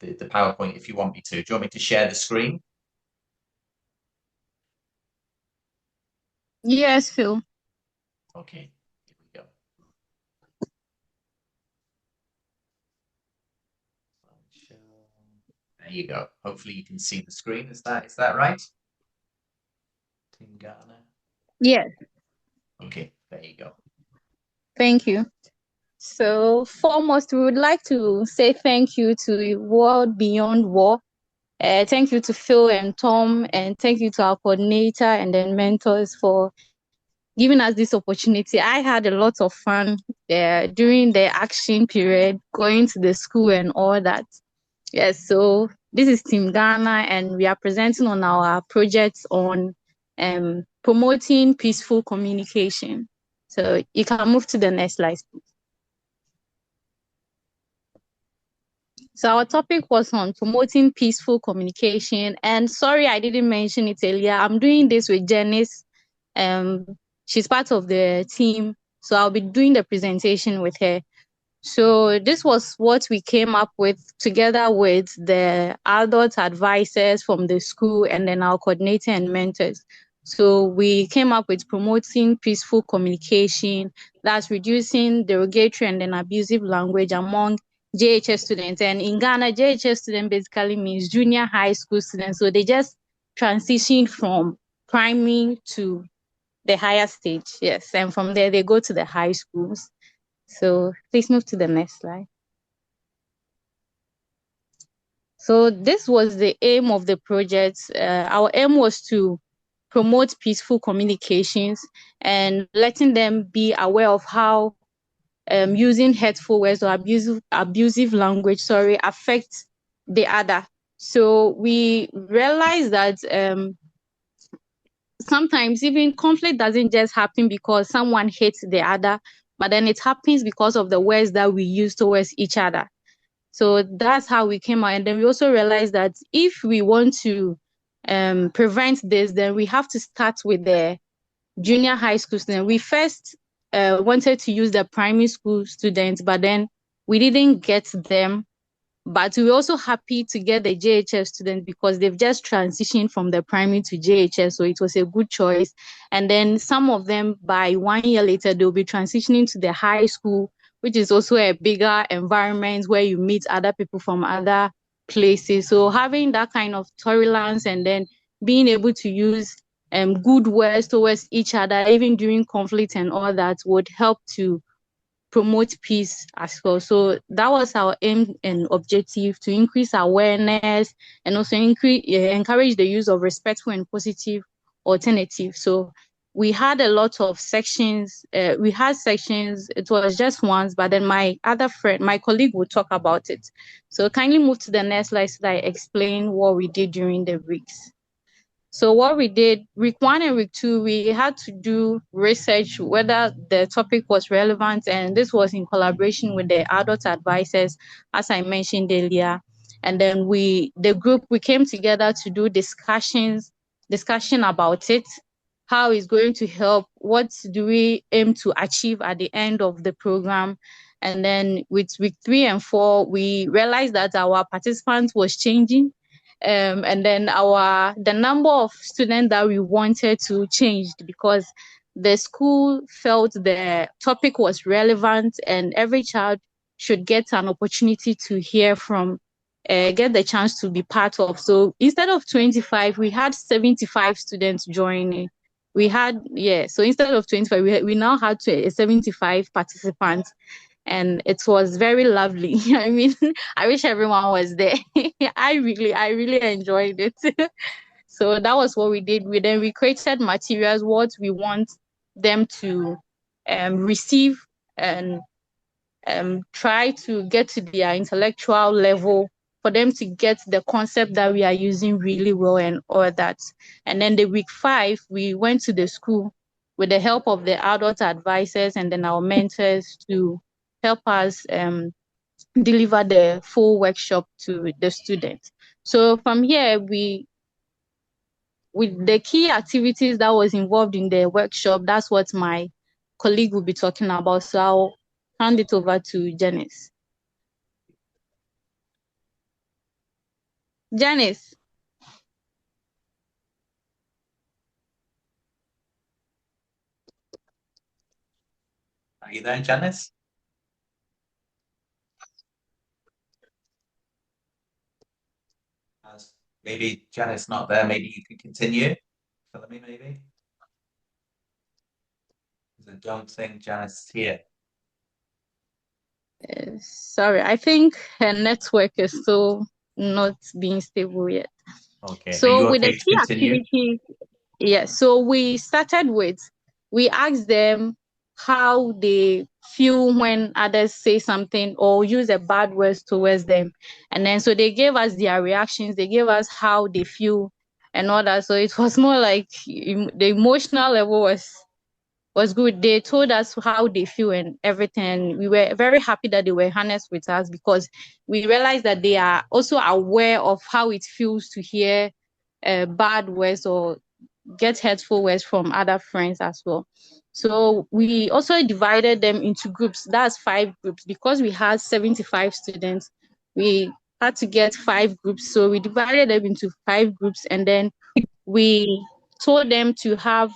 PowerPoint if you want me to. Do you want me to share the screen? Yes, Phil. Okay, here we go. There you go. Hopefully you can see the screen. Is that right? Team Ghana. Yes. Okay, there you go. Thank you. So, foremost, we would like to say thank you to World Beyond War. Thank you to Phil and Tom, and thank you to our coordinator and then mentors for giving us this opportunity. I had a lot of fun during the action period, going to the school and all that. Yes, so this is Team Ghana, and we are presenting on our projects on promoting peaceful communication. So you can move to the next slide, please. So our topic was on promoting peaceful communication. And sorry, I didn't mention it earlier. I'm doing this with Janice. She's part of the team. So I'll be doing the presentation with her. So this was what we came up with together with the adult advisors from the school and then our coordinator and mentors. So we came up with promoting peaceful communication, that's reducing derogatory and then abusive language among JHS students. And in Ghana, JHS student basically means junior high school students. So they just transition from primary to the higher stage. Yes. And from there, they go to the high schools. So please move to the next slide. So this was the aim of the project. Our aim was to promote peaceful communications and letting them be aware of how using hurtful words or abusive language, affects the other. So we realized that sometimes even conflict doesn't just happen because someone hates the other, but then it happens because of the words that we use towards each other. So that's how we came out. And then we also realized that if we want to prevent this, then we have to start with the junior high school students. We first wanted to use the primary school students, but then we didn't get them. But we're also happy to get the JHS students because they've just transitioned from the primary to JHS, so it was a good choice. And then some of them, by 1 year later, they'll be transitioning to the high school, which is also a bigger environment where you meet other people from other places. So having that kind of tolerance and then being able to use good words towards each other, even during conflict and all that, would help to promote peace as well. So that was our aim and objective, to increase awareness and also encourage the use of respectful and positive alternatives. So we had a lot of sections. We had sections. It was just once, but then my colleague will talk about it. So kindly move to the next slide so that I explain what we did during the weeks. So what we did, week 1 and week 2, we had to do research whether the topic was relevant, and this was in collaboration with the adult advisors, as I mentioned earlier. And then the group, we came together to do discussion about it, how it's going to help, what do we aim to achieve at the end of the program. And then with week 3 and 4, we realized that our participants was changing. And then the number of students that we wanted to changed because the school felt the topic was relevant and every child should get an opportunity to hear from, get the chance to be part of. So instead of 25, we had 75 students joining. So instead of 25, we now had 75 participants. And it was very lovely. I mean, I wish everyone was there. I really enjoyed it. So that was what we did. We created materials, what we want them to receive and try to get to their intellectual level, for them to get the concept that we are using really well and all that. And then the week 5, we went to the school with the help of the adult advisors and then our mentors to help us deliver the full workshop to the students. So from here, with the key activities that was involved in the workshop, that's what my colleague will be talking about. So I'll hand it over to Janice. Janice. Are you there, Janice? Maybe Janice not there. Maybe you can continue. Follow me, maybe. I don't think Janice is here. Sorry, I think her network is still not being stable yet. Okay. So Are you with okay the to key continue? activities, so we started with, we asked them how they feel when others say something or use a bad words towards them. And then so they gave us their reactions, they gave us how they feel and all that. So it was more like the emotional level was good. They told us how they feel and everything. We were very happy that they were honest with us because we realized that they are also aware of how it feels to hear bad words or get hurtful words from other friends as well. So we also divided them into groups. That's 5 groups. Because we had 75 students, we had to get 5 groups. So we divided them into 5 groups, and then we told them to have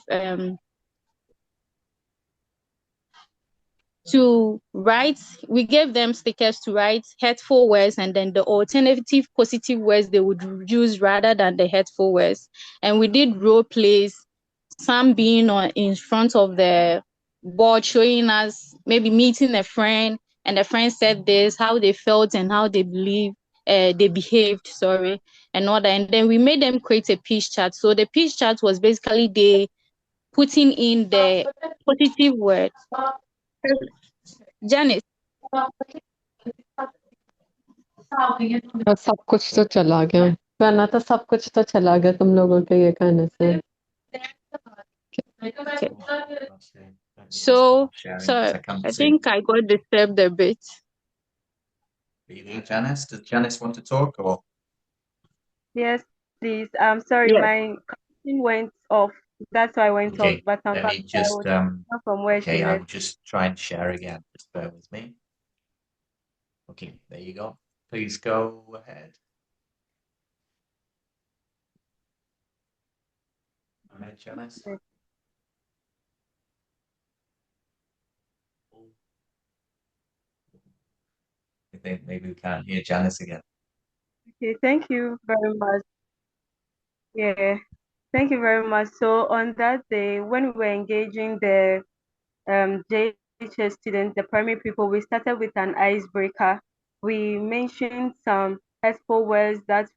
to write, we gave them stickers to write hurtful words and then the alternative positive words they would use rather than the hurtful words. And we did role plays, some being in front of the board showing us maybe meeting a friend and the friend said this, how they felt and how they behaved, and all that. And then we made them create a peace chart. So the peace chart was basically they putting in the positive words. Janice. सब कुछ तो चला गया वरना तो सब कुछ तो चला गया तुम लोगों के ये कहने से Okay. So I think I got disturbed a bit. Are you there, Janice? Does Janice want to talk or? Yes, please. I'm sorry, Yes. my connection went off. That's why I went off, Okay, but I'm let back. me I just was from where she okay, I'll left. just try and share again. Just bear with me. Okay, there you go. Please go ahead. Go ahead, Janice. I think maybe we can't hear Janice again. Okay, thank you very much. Yeah, thank you very much. So on that day, when we were engaging the JHS students, the primary people, we started with an icebreaker. We mentioned some hurtful words that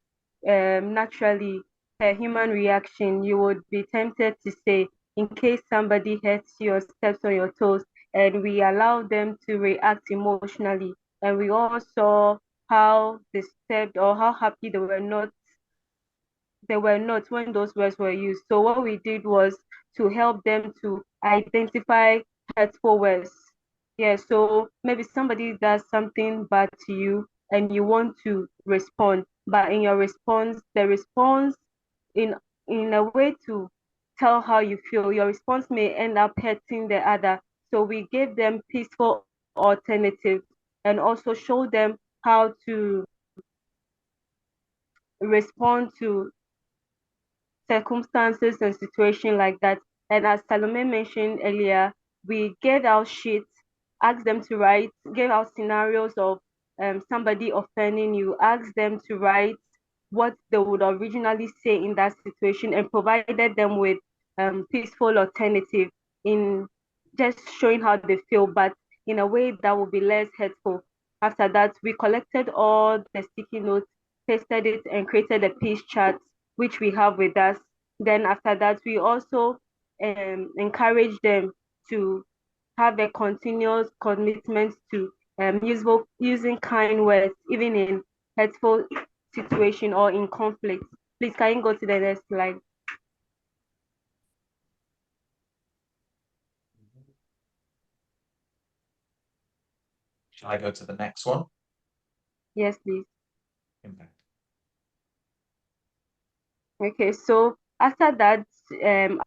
naturally a human reaction you would be tempted to say in case somebody hurts you or steps on your toes, and we allow them to react emotionally. And we all saw how disturbed or how happy they were not when those words were used. So what we did was to help them to identify hurtful words. Yeah, so maybe somebody does something bad to you and you want to respond, but in your response, the response in in a way to tell how you feel, your response may end up hurting the other. So we gave them peaceful alternatives and also show them how to respond to circumstances and situation like that. And as Salome mentioned earlier, we gave out sheets, asked them to write, gave out scenarios of somebody offending you, asked them to write what they would originally say in that situation, and provided them with peaceful alternative in just showing how they feel, but in a way that would be less hurtful. After that, we collected all the sticky notes, pasted it, and created a peace chart which we have with us. Then after that, we also encourage them to have a continuous commitment to using kind words, even in hurtful situation or in conflict. Please, can you go to the next slide? Shall I go to the next one? Yes, please. Impact. Okay, so after that,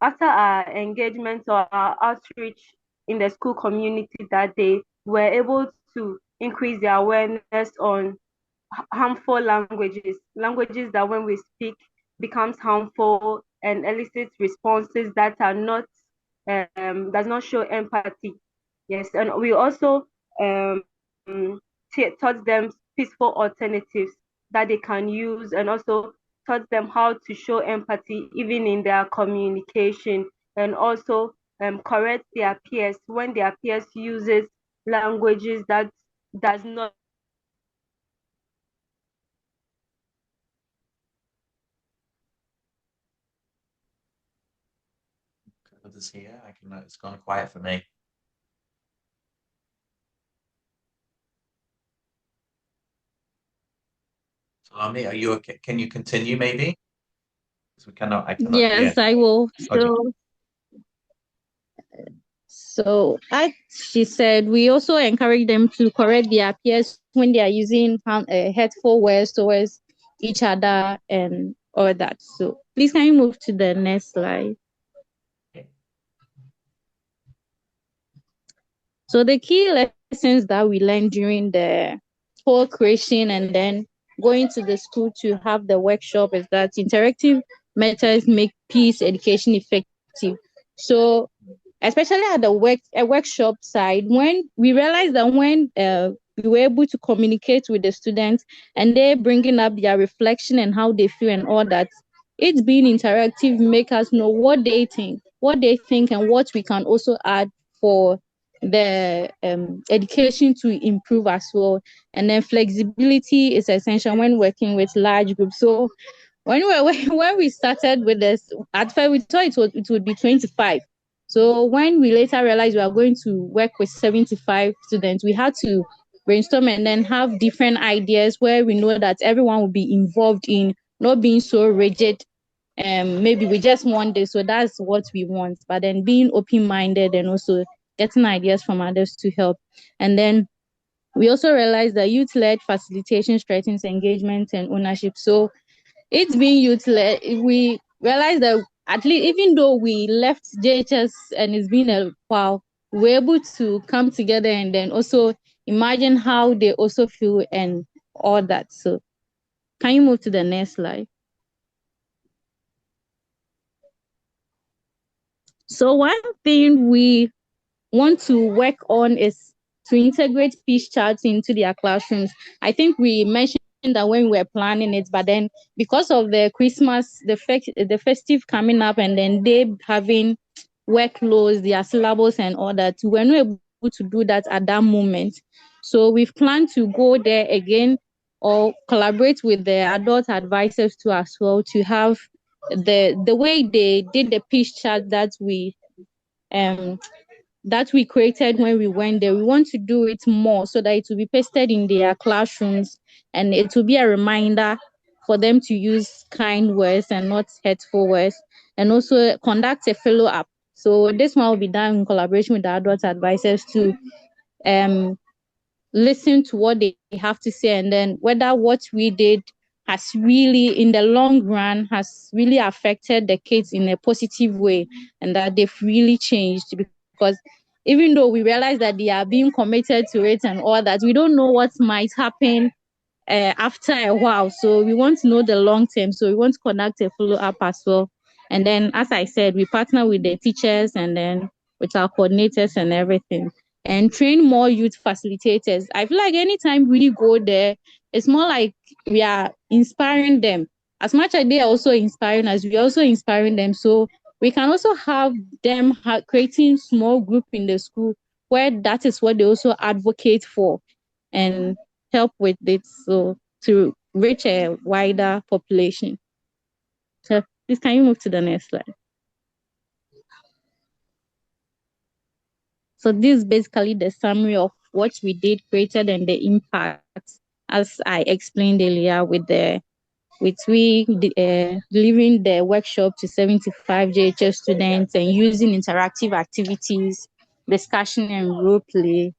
after our engagement or our outreach in the school community that day, we're able to increase the awareness on harmful languages that when we speak becomes harmful and elicits responses that are not does not show empathy. Yes, and we also um, taught them peaceful alternatives that they can use, and also taught them how to show empathy even in their communication, and also correct their peers when their peers uses languages that does not Others here, I can. It's gone quiet for me. Salome, are you okay? Can you continue, maybe? Because I cannot hear. Yes, I will. Okay. As she said, we also encourage them to correct their peers when they are using hurtful words towards each other and all that. So please can you move to the next slide? So the key lessons that we learned during the whole creation and then going to the school to have the workshop is that interactive methods make peace education effective. So especially at the workshop side, when we realized that when we were able to communicate with the students and they bringing up their reflection and how they feel and all that, it's being interactive make us know what they think and what we can also add for the education to improve as well. And then flexibility is essential when working with large groups. So when we started with this, at first we thought it would be 25. So when we later realized we are going to work with 75 students, we had to brainstorm and then have different ideas where we know that everyone will be involved in, not being so rigid. Maybe we just want this, so that's what we want. But then being open-minded and also getting ideas from others to help. And then we also realized that youth-led facilitation strengthens engagement and ownership. So it's being youth-led, we realize that at least even though we left JHS and it's been a while, we're able to come together and then also imagine how they also feel and all that. So can you move to the next slide? So one thing we want to work on is to integrate peace charts into their classrooms. I think we mentioned that when we were planning it, but then because of the Christmas, the festive coming up, and then they having workloads, their syllabus and all that, we're not able to do that at that moment. So we've planned to go there again or collaborate with the adult advisors too as well to have the way they did the peace chart um that we created when we went there. We want to do it more so that it will be pasted in their classrooms and it will be a reminder for them to use kind words and not hurtful words, and also conduct a follow-up. So this one will be done in collaboration with the adult advisors to um listen to what they have to say, and then whether what we did has really in the long run has really affected the kids in a positive way and that they've really changed. Because even though we realize that they are being committed to it and all that, we don't know what might happen after a while. So we want to know the long term. So we want to conduct a follow up as well. And then, as I said, we partner with the teachers and then with our coordinators and everything, and train more youth facilitators. I feel like anytime we go there, it's more like we are inspiring them. As much as they are also inspiring us, we are also inspiring them. So we can also have them creating small group in the school where that is what they also advocate for and help with it, so to reach a wider population. So please can you move to the next slide? So this is basically the summary of what we did, created, and the impact, as I explained earlier, delivering the workshop to 75 JHS students and using interactive activities, discussion and role play.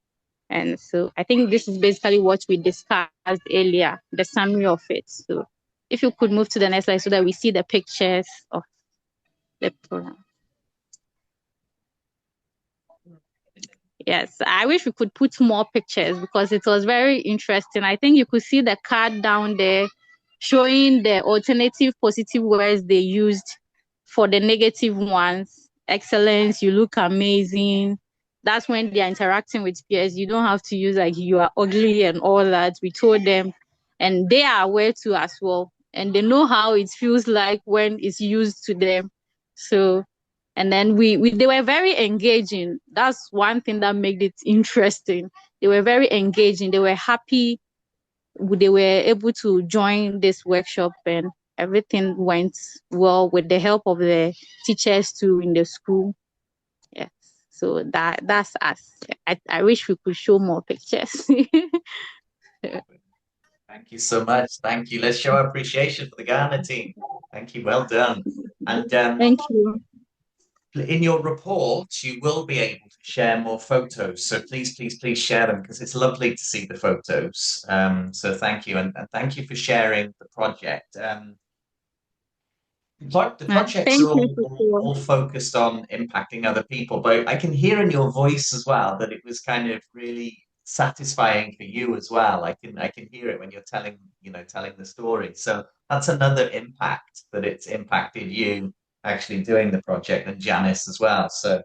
And so I think this is basically what we discussed earlier, the summary of it. So if you could move to the next slide so that we see the pictures of the program. Yes, I wish we could put more pictures because it was very interesting. I think you could see the card down there showing the alternative positive words they used for the negative ones. Excellence, you look amazing. That's when they are interacting with peers. You don't have to use like you are ugly and all that. We told them, and they are aware too as well. And they know how it feels like when it's used to them. So, and then they were very engaging. That's one thing that made it interesting. They were very engaging. They were happy. They were able to join this workshop, and everything went well with the help of the teachers too in the school. Yes. So that's us. I wish we could show more pictures. Thank you so much. Thank you. Let's show our appreciation for the Ghana team. Thank you. Well done. And thank you. In your report, you will be able to share more photos. So please, please, please share them because it's lovely to see the photos. So thank you. And thank you for sharing the project. The projects are all focused on impacting other people, but I can hear in your voice as well that it was kind of really satisfying for you as well. I can hear it when you're telling the story. So that's another impact that it's impacted you actually doing the project, and Janice as well. So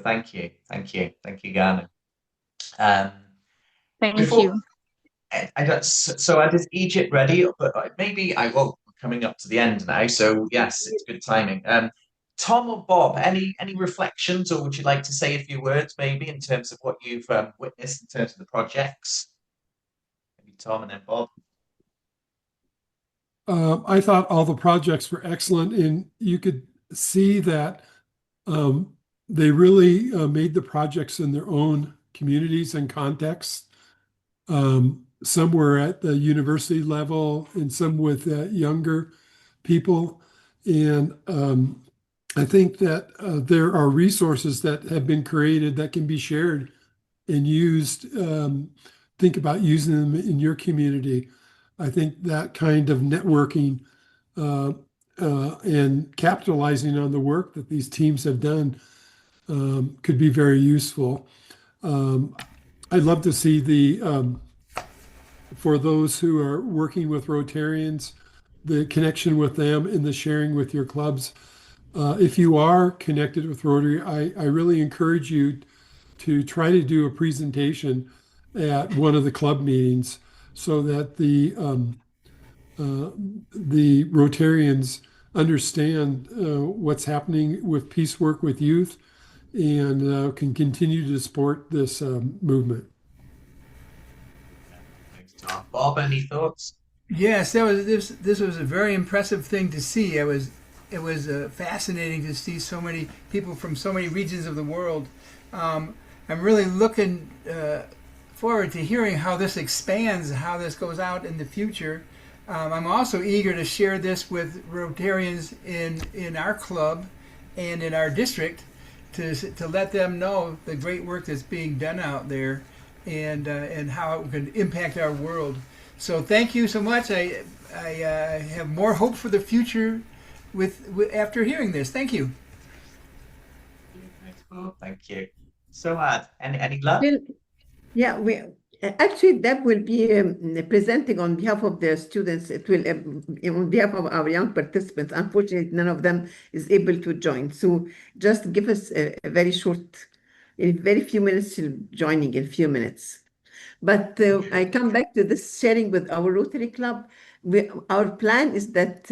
thank you, Ghana. Thank you. So is Egypt ready? But maybe I won't. Coming up to the end now, so yes, it's good timing. Tom or Bob, any reflections, or would you like to say a few words, maybe in terms of what you've witnessed in terms of the projects? Maybe Tom and then Bob. I thought all the projects were excellent, and you could see that they really made the projects in their own communities and contexts. Some were at the university level and some with younger people. And I think that there are resources that have been created that can be shared and used. Think about using them in your community. I think that kind of networking and capitalizing on the work that these teams have done could be very useful. I'd love to see for those who are working with Rotarians, the connection with them and the sharing with your clubs. If you are connected with Rotary, I really encourage you to try to do a presentation at one of the club meetings so that the Rotarians understand what's happening with peace work with youth and can continue to support this movement. Thanks, Tom. Bob, any thoughts? Yes, that was this was a very impressive thing to see. It was fascinating to see so many people from so many regions of the world. I'm really looking forward to hearing how this expands, how this goes out in the future. I'm also eager to share this with Rotarians in our club and in our district to let them know the great work that's being done out there and how it can impact our world. So thank you so much. I have more hope for the future with after hearing this. Thank you. Thank you. So, any luck? Well, yeah, we actually Deb will be presenting on behalf of the students. It will on behalf of our young participants. Unfortunately, none of them is able to join. So just give us a very short, in very few minutes, she'll joining in a few minutes. But I come back to this sharing with our Rotary Club. Our plan is that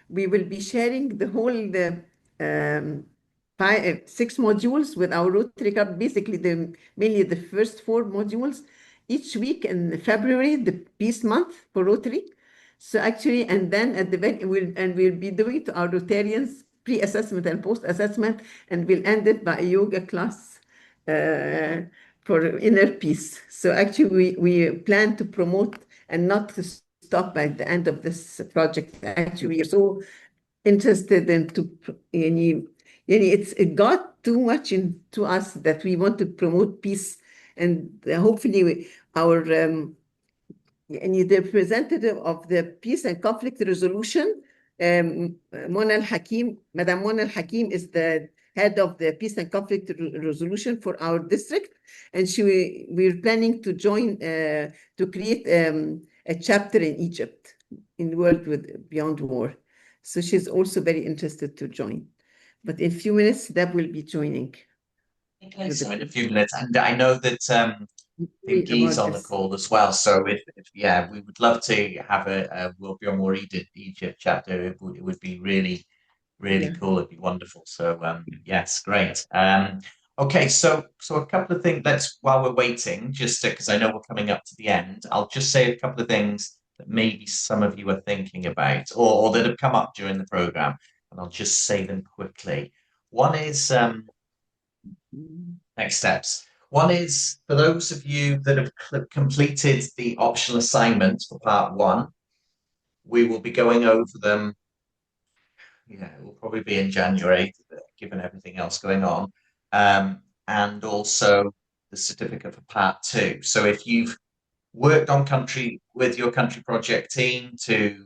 we will be sharing the whole six modules with our Rotary Club, basically mainly the first four modules each week in February, the Peace Month for Rotary. So actually, and then at the end, we'll be doing to our Rotarians pre-assessment and post-assessment, and we'll end it by a yoga class for inner peace. So actually, we plan to promote and not to stop by the end of this project. Actually, we are so interested in it got too much into us that we want to promote peace, and hopefully our the representative of the peace and conflict resolution, Mona Al-Hakim, Madam Mona Al-Hakim is the head of the peace and conflict resolution for our district, and we're planning to join to create a chapter in Egypt in World with Beyond War. So she's also very interested to join. But in a few minutes, Deb will be joining. So in a few minutes, and I know that Guy's on the call as well. So if yeah, we would love to have a World Beyond War Egypt chapter. It would be really cool. It'd be wonderful. So yes, great. Okay, so a couple of things. While we're waiting, just because I know we're coming up to the end, I'll just say a couple of things that maybe some of you are thinking about or that have come up during the program, and I'll just say them quickly. One is next steps. One is for those of you that have completed the optional assignments for part one, we will be going over them. Yeah, it will probably be in January, given everything else going on. And also the certificate for part two. So if you've worked on with your country project team to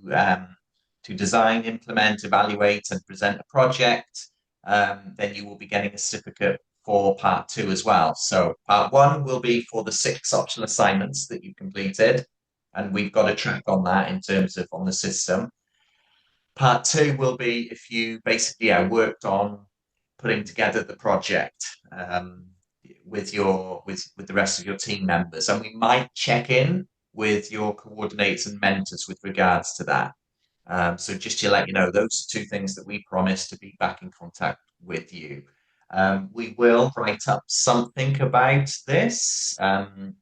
design, implement, evaluate, and present a project, then you will be getting a certificate for part two as well. So part one will be for the 6 optional assignments that you've completed, and we've got a track on that in terms of on the system. Part two will be if you basically worked on putting together the project with the rest of your team members, and we might check in with your coordinators and mentors with regards to that. So just to let you know, those are 2 things that we promise to be back in contact with you. We will write up something about this to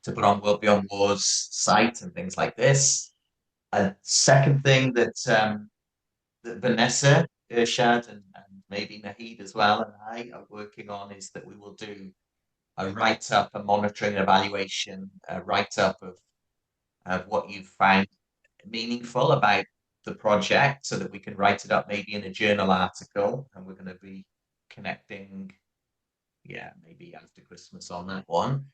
put on World Beyond War's site and things like this. A second thing that Vanessa, Irshad, and maybe Nahid as well, and I are working on is that we will do a write-up, a monitoring evaluation, a write-up of what you've found meaningful about the project so that we can write it up maybe in a journal article, and we're going to be connecting, maybe after Christmas on that one.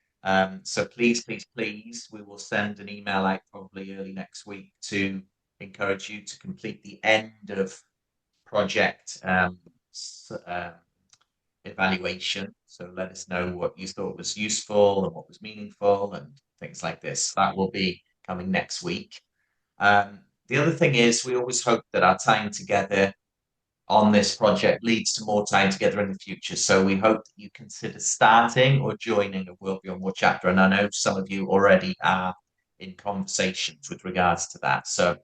So please, we will send an email out probably early next week to encourage you to complete the end of project evaluation. So let us know what you thought was useful and what was meaningful and things like this. That will be coming next week. The other thing is we always hope that our time together on this project leads to more time together in the future. So we hope that you consider starting or joining a World Beyond War chapter. And I know some of you already are in conversations with regards to that. So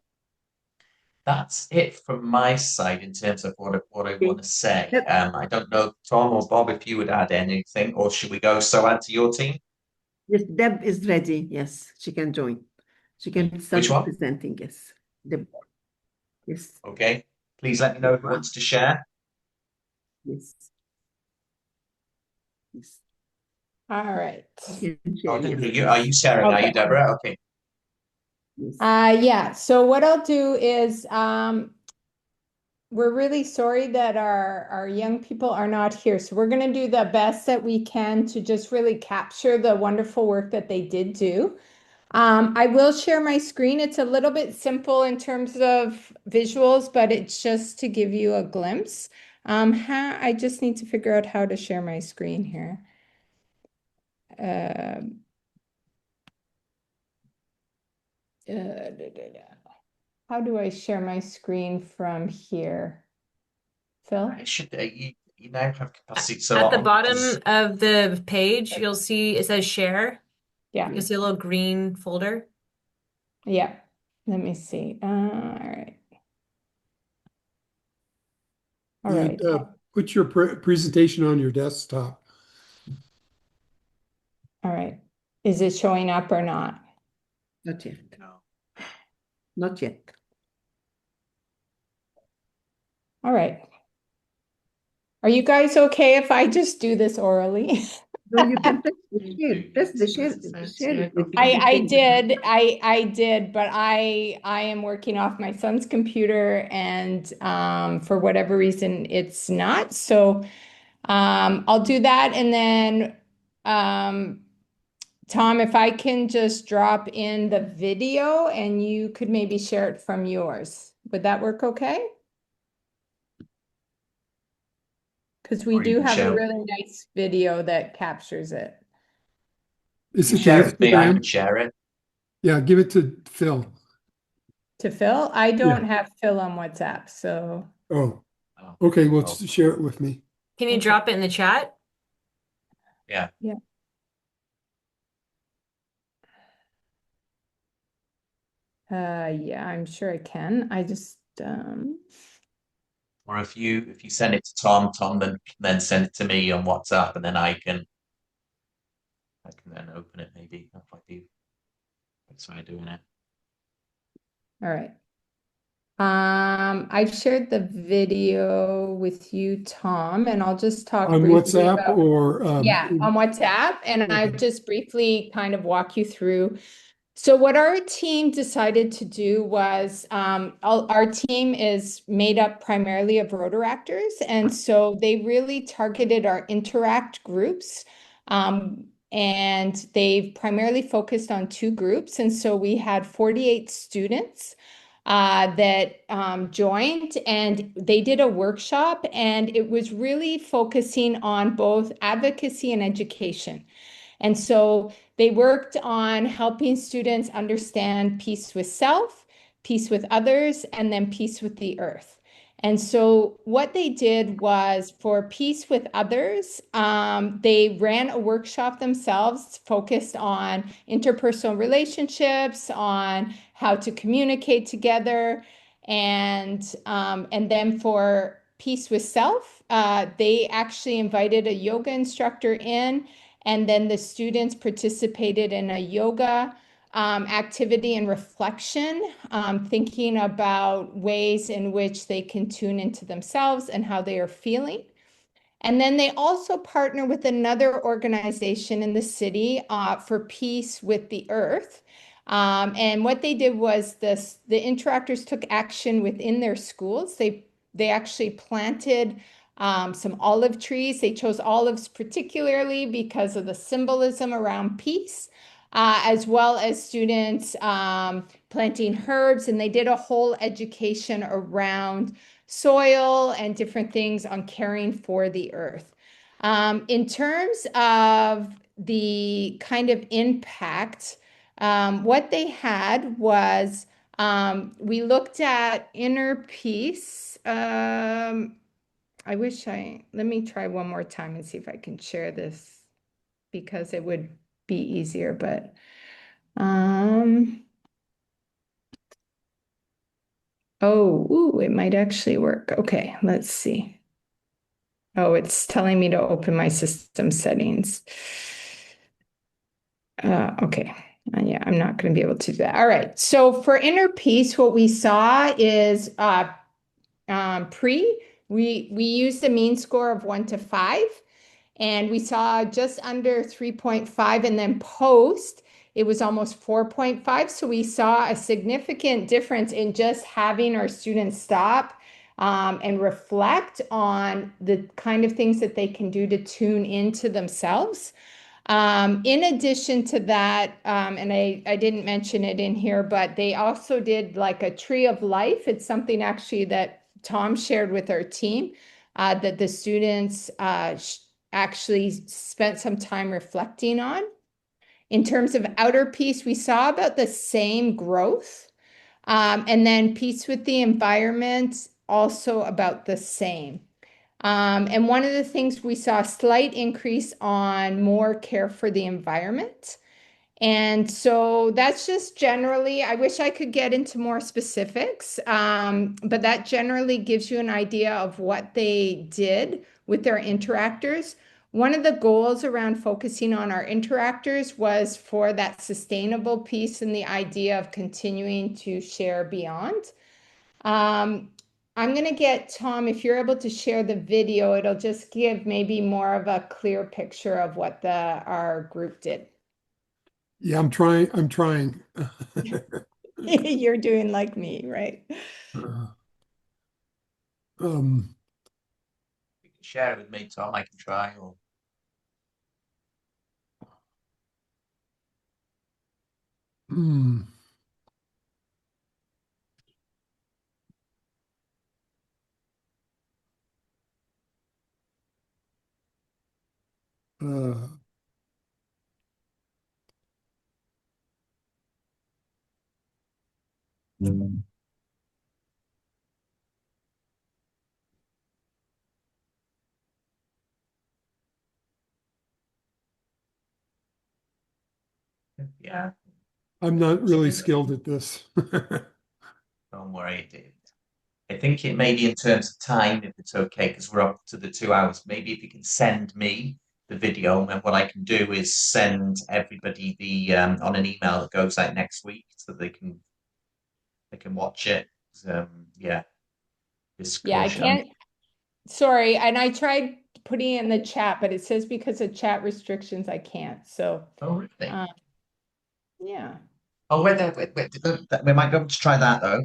that's it from my side in terms of what I want to say. I don't know, Tom or Bob, if you would add anything, or should we go add to your team? Yes, Deb is ready. Yes, she can join. She can start Which one? presenting. Yes, Deb. Yes. Okay. Please let me know who wants to share. Yes. Yes. All right. Are you sharing? Are you, Deborah? Okay. Yeah. So what I'll do is we're really sorry that our young people are not here. So we're going to do the best that we can to just really capture the wonderful work that they did do. I will share my screen. It's a little bit simple in terms of visuals, but it's just to give you a glimpse. I just need to figure out how to share my screen here. How do I share my screen from here? Phil? You now have capacity. So at the bottom of the page, you'll see it says share. Yeah. You'll see a little green folder. Yeah. Let me see. All right. All right. Put your presentation on your desktop. All right. Is it showing up or not? Not yet. No. Not yet. All right. Are you guys okay if I just do this orally? No, you can press the share. I did, but I am working off my son's computer and for whatever reason it's not. So I'll do that, and then Tom, if I can just drop in the video and you could maybe share it from yours. Would that work okay? Because we do have a really nice video that captures it. Is it share it with me? I can share it. Yeah, give it to Phil. To Phil? I don't have Phil on WhatsApp, so. Oh, okay. Well, share it with me. Can you drop it in the chat? Yeah. Yeah. Yeah, I'm sure I can. I just or if you send it to Tom then send it to me on WhatsApp, and then I can then open it maybe if I do. That's why I'm doing it. All right. I've shared the video with you, Tom, and I'll just talk on briefly WhatsApp about, or on WhatsApp, and I just briefly kind of walk you through. So what our team decided to do was our team is made up primarily of Rotaractors, and so they really targeted our interact groups. And they've primarily focused on 2 groups. And so we had 48 students that joined, and they did a workshop, and it was really focusing on both advocacy and education. And so they worked on helping students understand peace with self, peace with others, and then peace with the earth. And so what they did was for peace with others, they ran a workshop themselves focused on interpersonal relationships, on how to communicate together. And then for peace with self, they actually invited a yoga instructor in, and then the students participated in a yoga activity and reflection, thinking about ways in which they can tune into themselves and how they are feeling. And then they also partner with another organization in the city for peace with the earth. And what they did was the interactors took action within their schools. They actually planted some olive trees. They chose olives particularly because of the symbolism around peace. as well as students planting herbs, and they did a whole education around soil and different things on caring for the earth. In terms of the kind of impact, what they had was we looked at inner peace. Let me try one more time and see if I can share this because it would be easier, but it might actually work. Okay, let's see. Oh, it's telling me to open my system settings. Okay. Yeah, I'm not going to be able to do that. All right. So for inner peace, what we saw is we used a mean score of 1 to 5, and we saw just under 3.5, and then post, it was almost 4.5. So we saw a significant difference in just having our students stop and reflect on the kind of things that they can do to tune into themselves. In addition to that, and I didn't mention it in here, but they also did like a tree of life. It's something actually that Tom shared with our team that the students actually spent some time reflecting on. In terms of outer peace, we saw about the same growth. And then peace with the environment, also about the same. And one of the things we saw a slight increase on more care for the environment. And so that's just generally, I wish I could get into more specifics, but that generally gives you an idea of what they did with their interactors. One of the goals around focusing on our interactors was for that sustainable piece and the idea of continuing to share beyond. I'm going to get Tom, if you're able to share the video, it'll just give maybe more of a clear picture of what our group did. Yeah, I'm trying. You're doing like me, right? You can share it with me, Tom. I can try. Or... Hmm. Yeah. I'm not really skilled at this. Don't worry, Dave. I think it may be in terms of time, if it's okay, because we're up to the 2 hours. Maybe if you can send me the video, and what I can do is send everybody the on an email that goes out next week, so they can watch it. Yeah, Yeah, I can't. Sorry, and I tried putting it in the chat, but it says because of chat restrictions, I can't. So. Oh, really? Yeah. Oh, wait, we might be able to try that though.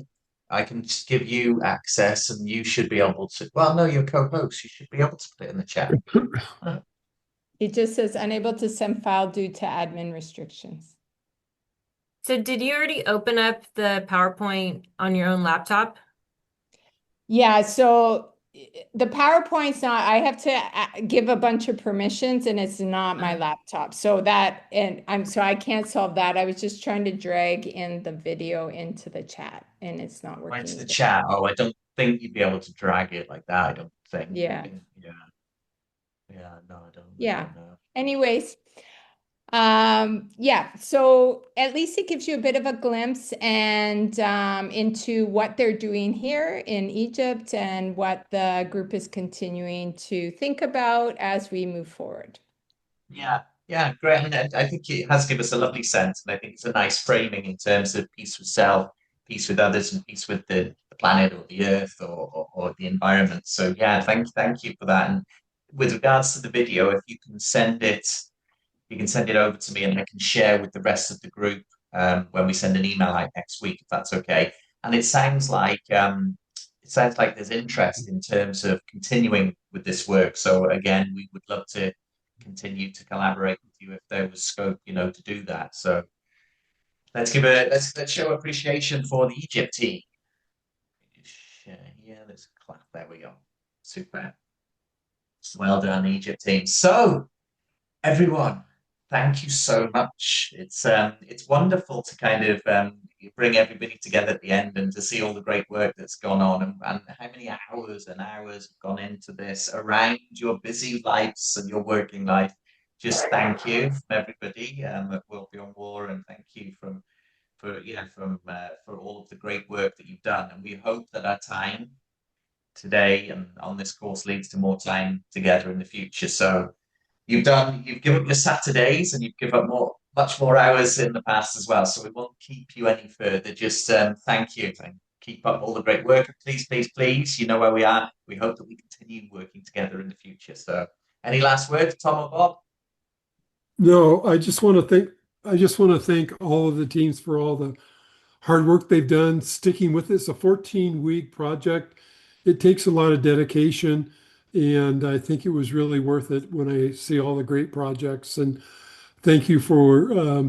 I can just give you access, and you should be able to. Well, no, you're co-host. You should be able to put it in the chat. It just says unable to send file due to admin restrictions. So did you already open up the PowerPoint on your own laptop? Yeah, so the PowerPoint's not, I have to give a bunch of permissions and it's not my laptop. So I can't solve that. I was just trying to drag in the video into the chat and it's not working. Right to the chat. Oh, I don't think you'd be able to drag it like that. I don't think. Yeah. Yeah, no, I don't. Yeah. I don't know. Anyways, yeah, so at least it gives you a bit of a glimpse and into what they're doing here in Egypt and what the group is continuing to think about as we move forward. Yeah, great. I mean, I think it has given us a lovely sense, and I think it's a nice framing in terms of peace with self, peace with others, and peace with the planet or the earth or the environment. So yeah, thank you for that. And with regards to the video, if you can send it, you can send it over to me, and I can share with the rest of the group when we send an email out next week, if that's okay. And it sounds like there's interest in terms of continuing with this work. So again, we would love to continue to collaborate with you if there was scope, to do that. So let's show appreciation for the Egypt team. Yeah, let's clap. There we go. Super. Well done, Egypt team. So, everyone, thank you so much. It's wonderful to kind of bring everybody together at the end and to see all the great work that's gone on and how many hours and hours have gone into this around your busy lives and your working life. Just thank you from everybody at World Beyond War, and thank you for all of the great work that you've done. And we hope that our time today and on this course leads to more time together in the future. So you've given up your Saturdays and you've given up much more hours in the past as well. So we won't keep you any further. Just thank you and keep up all the great work. Please, please, please, you know where we are. We hope that we continue working together in the future. So any last words, Tom or Bob? No, I just want to thank all of the teams for all the hard work they've done sticking with this. A 14-week project. It takes a lot of dedication, and I think it was really worth it when I see all the great projects. And thank you for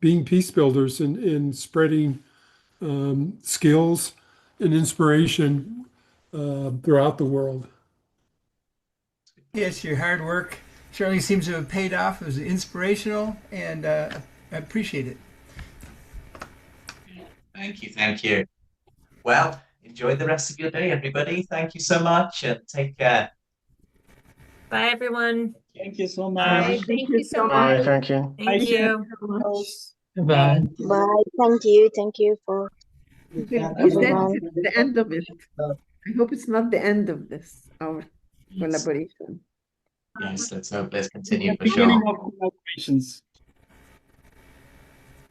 being peace builders and spreading skills and inspiration throughout the world. Yes, your hard work certainly seems to have paid off. It was inspirational, and I appreciate it. Thank you. Thank you. Well, enjoy the rest of your day, everybody. Thank you so much and take care. Bye, everyone. Thank you so Bye. much. Thank you so Bye. much. Thank you. Thank you. Bye. Bye. Thank you. Thank you for You said everyone. it's the end of it. I hope it's not the end of this, our collaboration. Yes, let's The continue for beginning sure. of collaborations.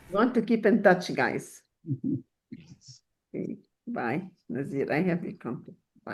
We want to keep in touch, guys. Mhm. Okay. Bye, Nazir. I have your contact.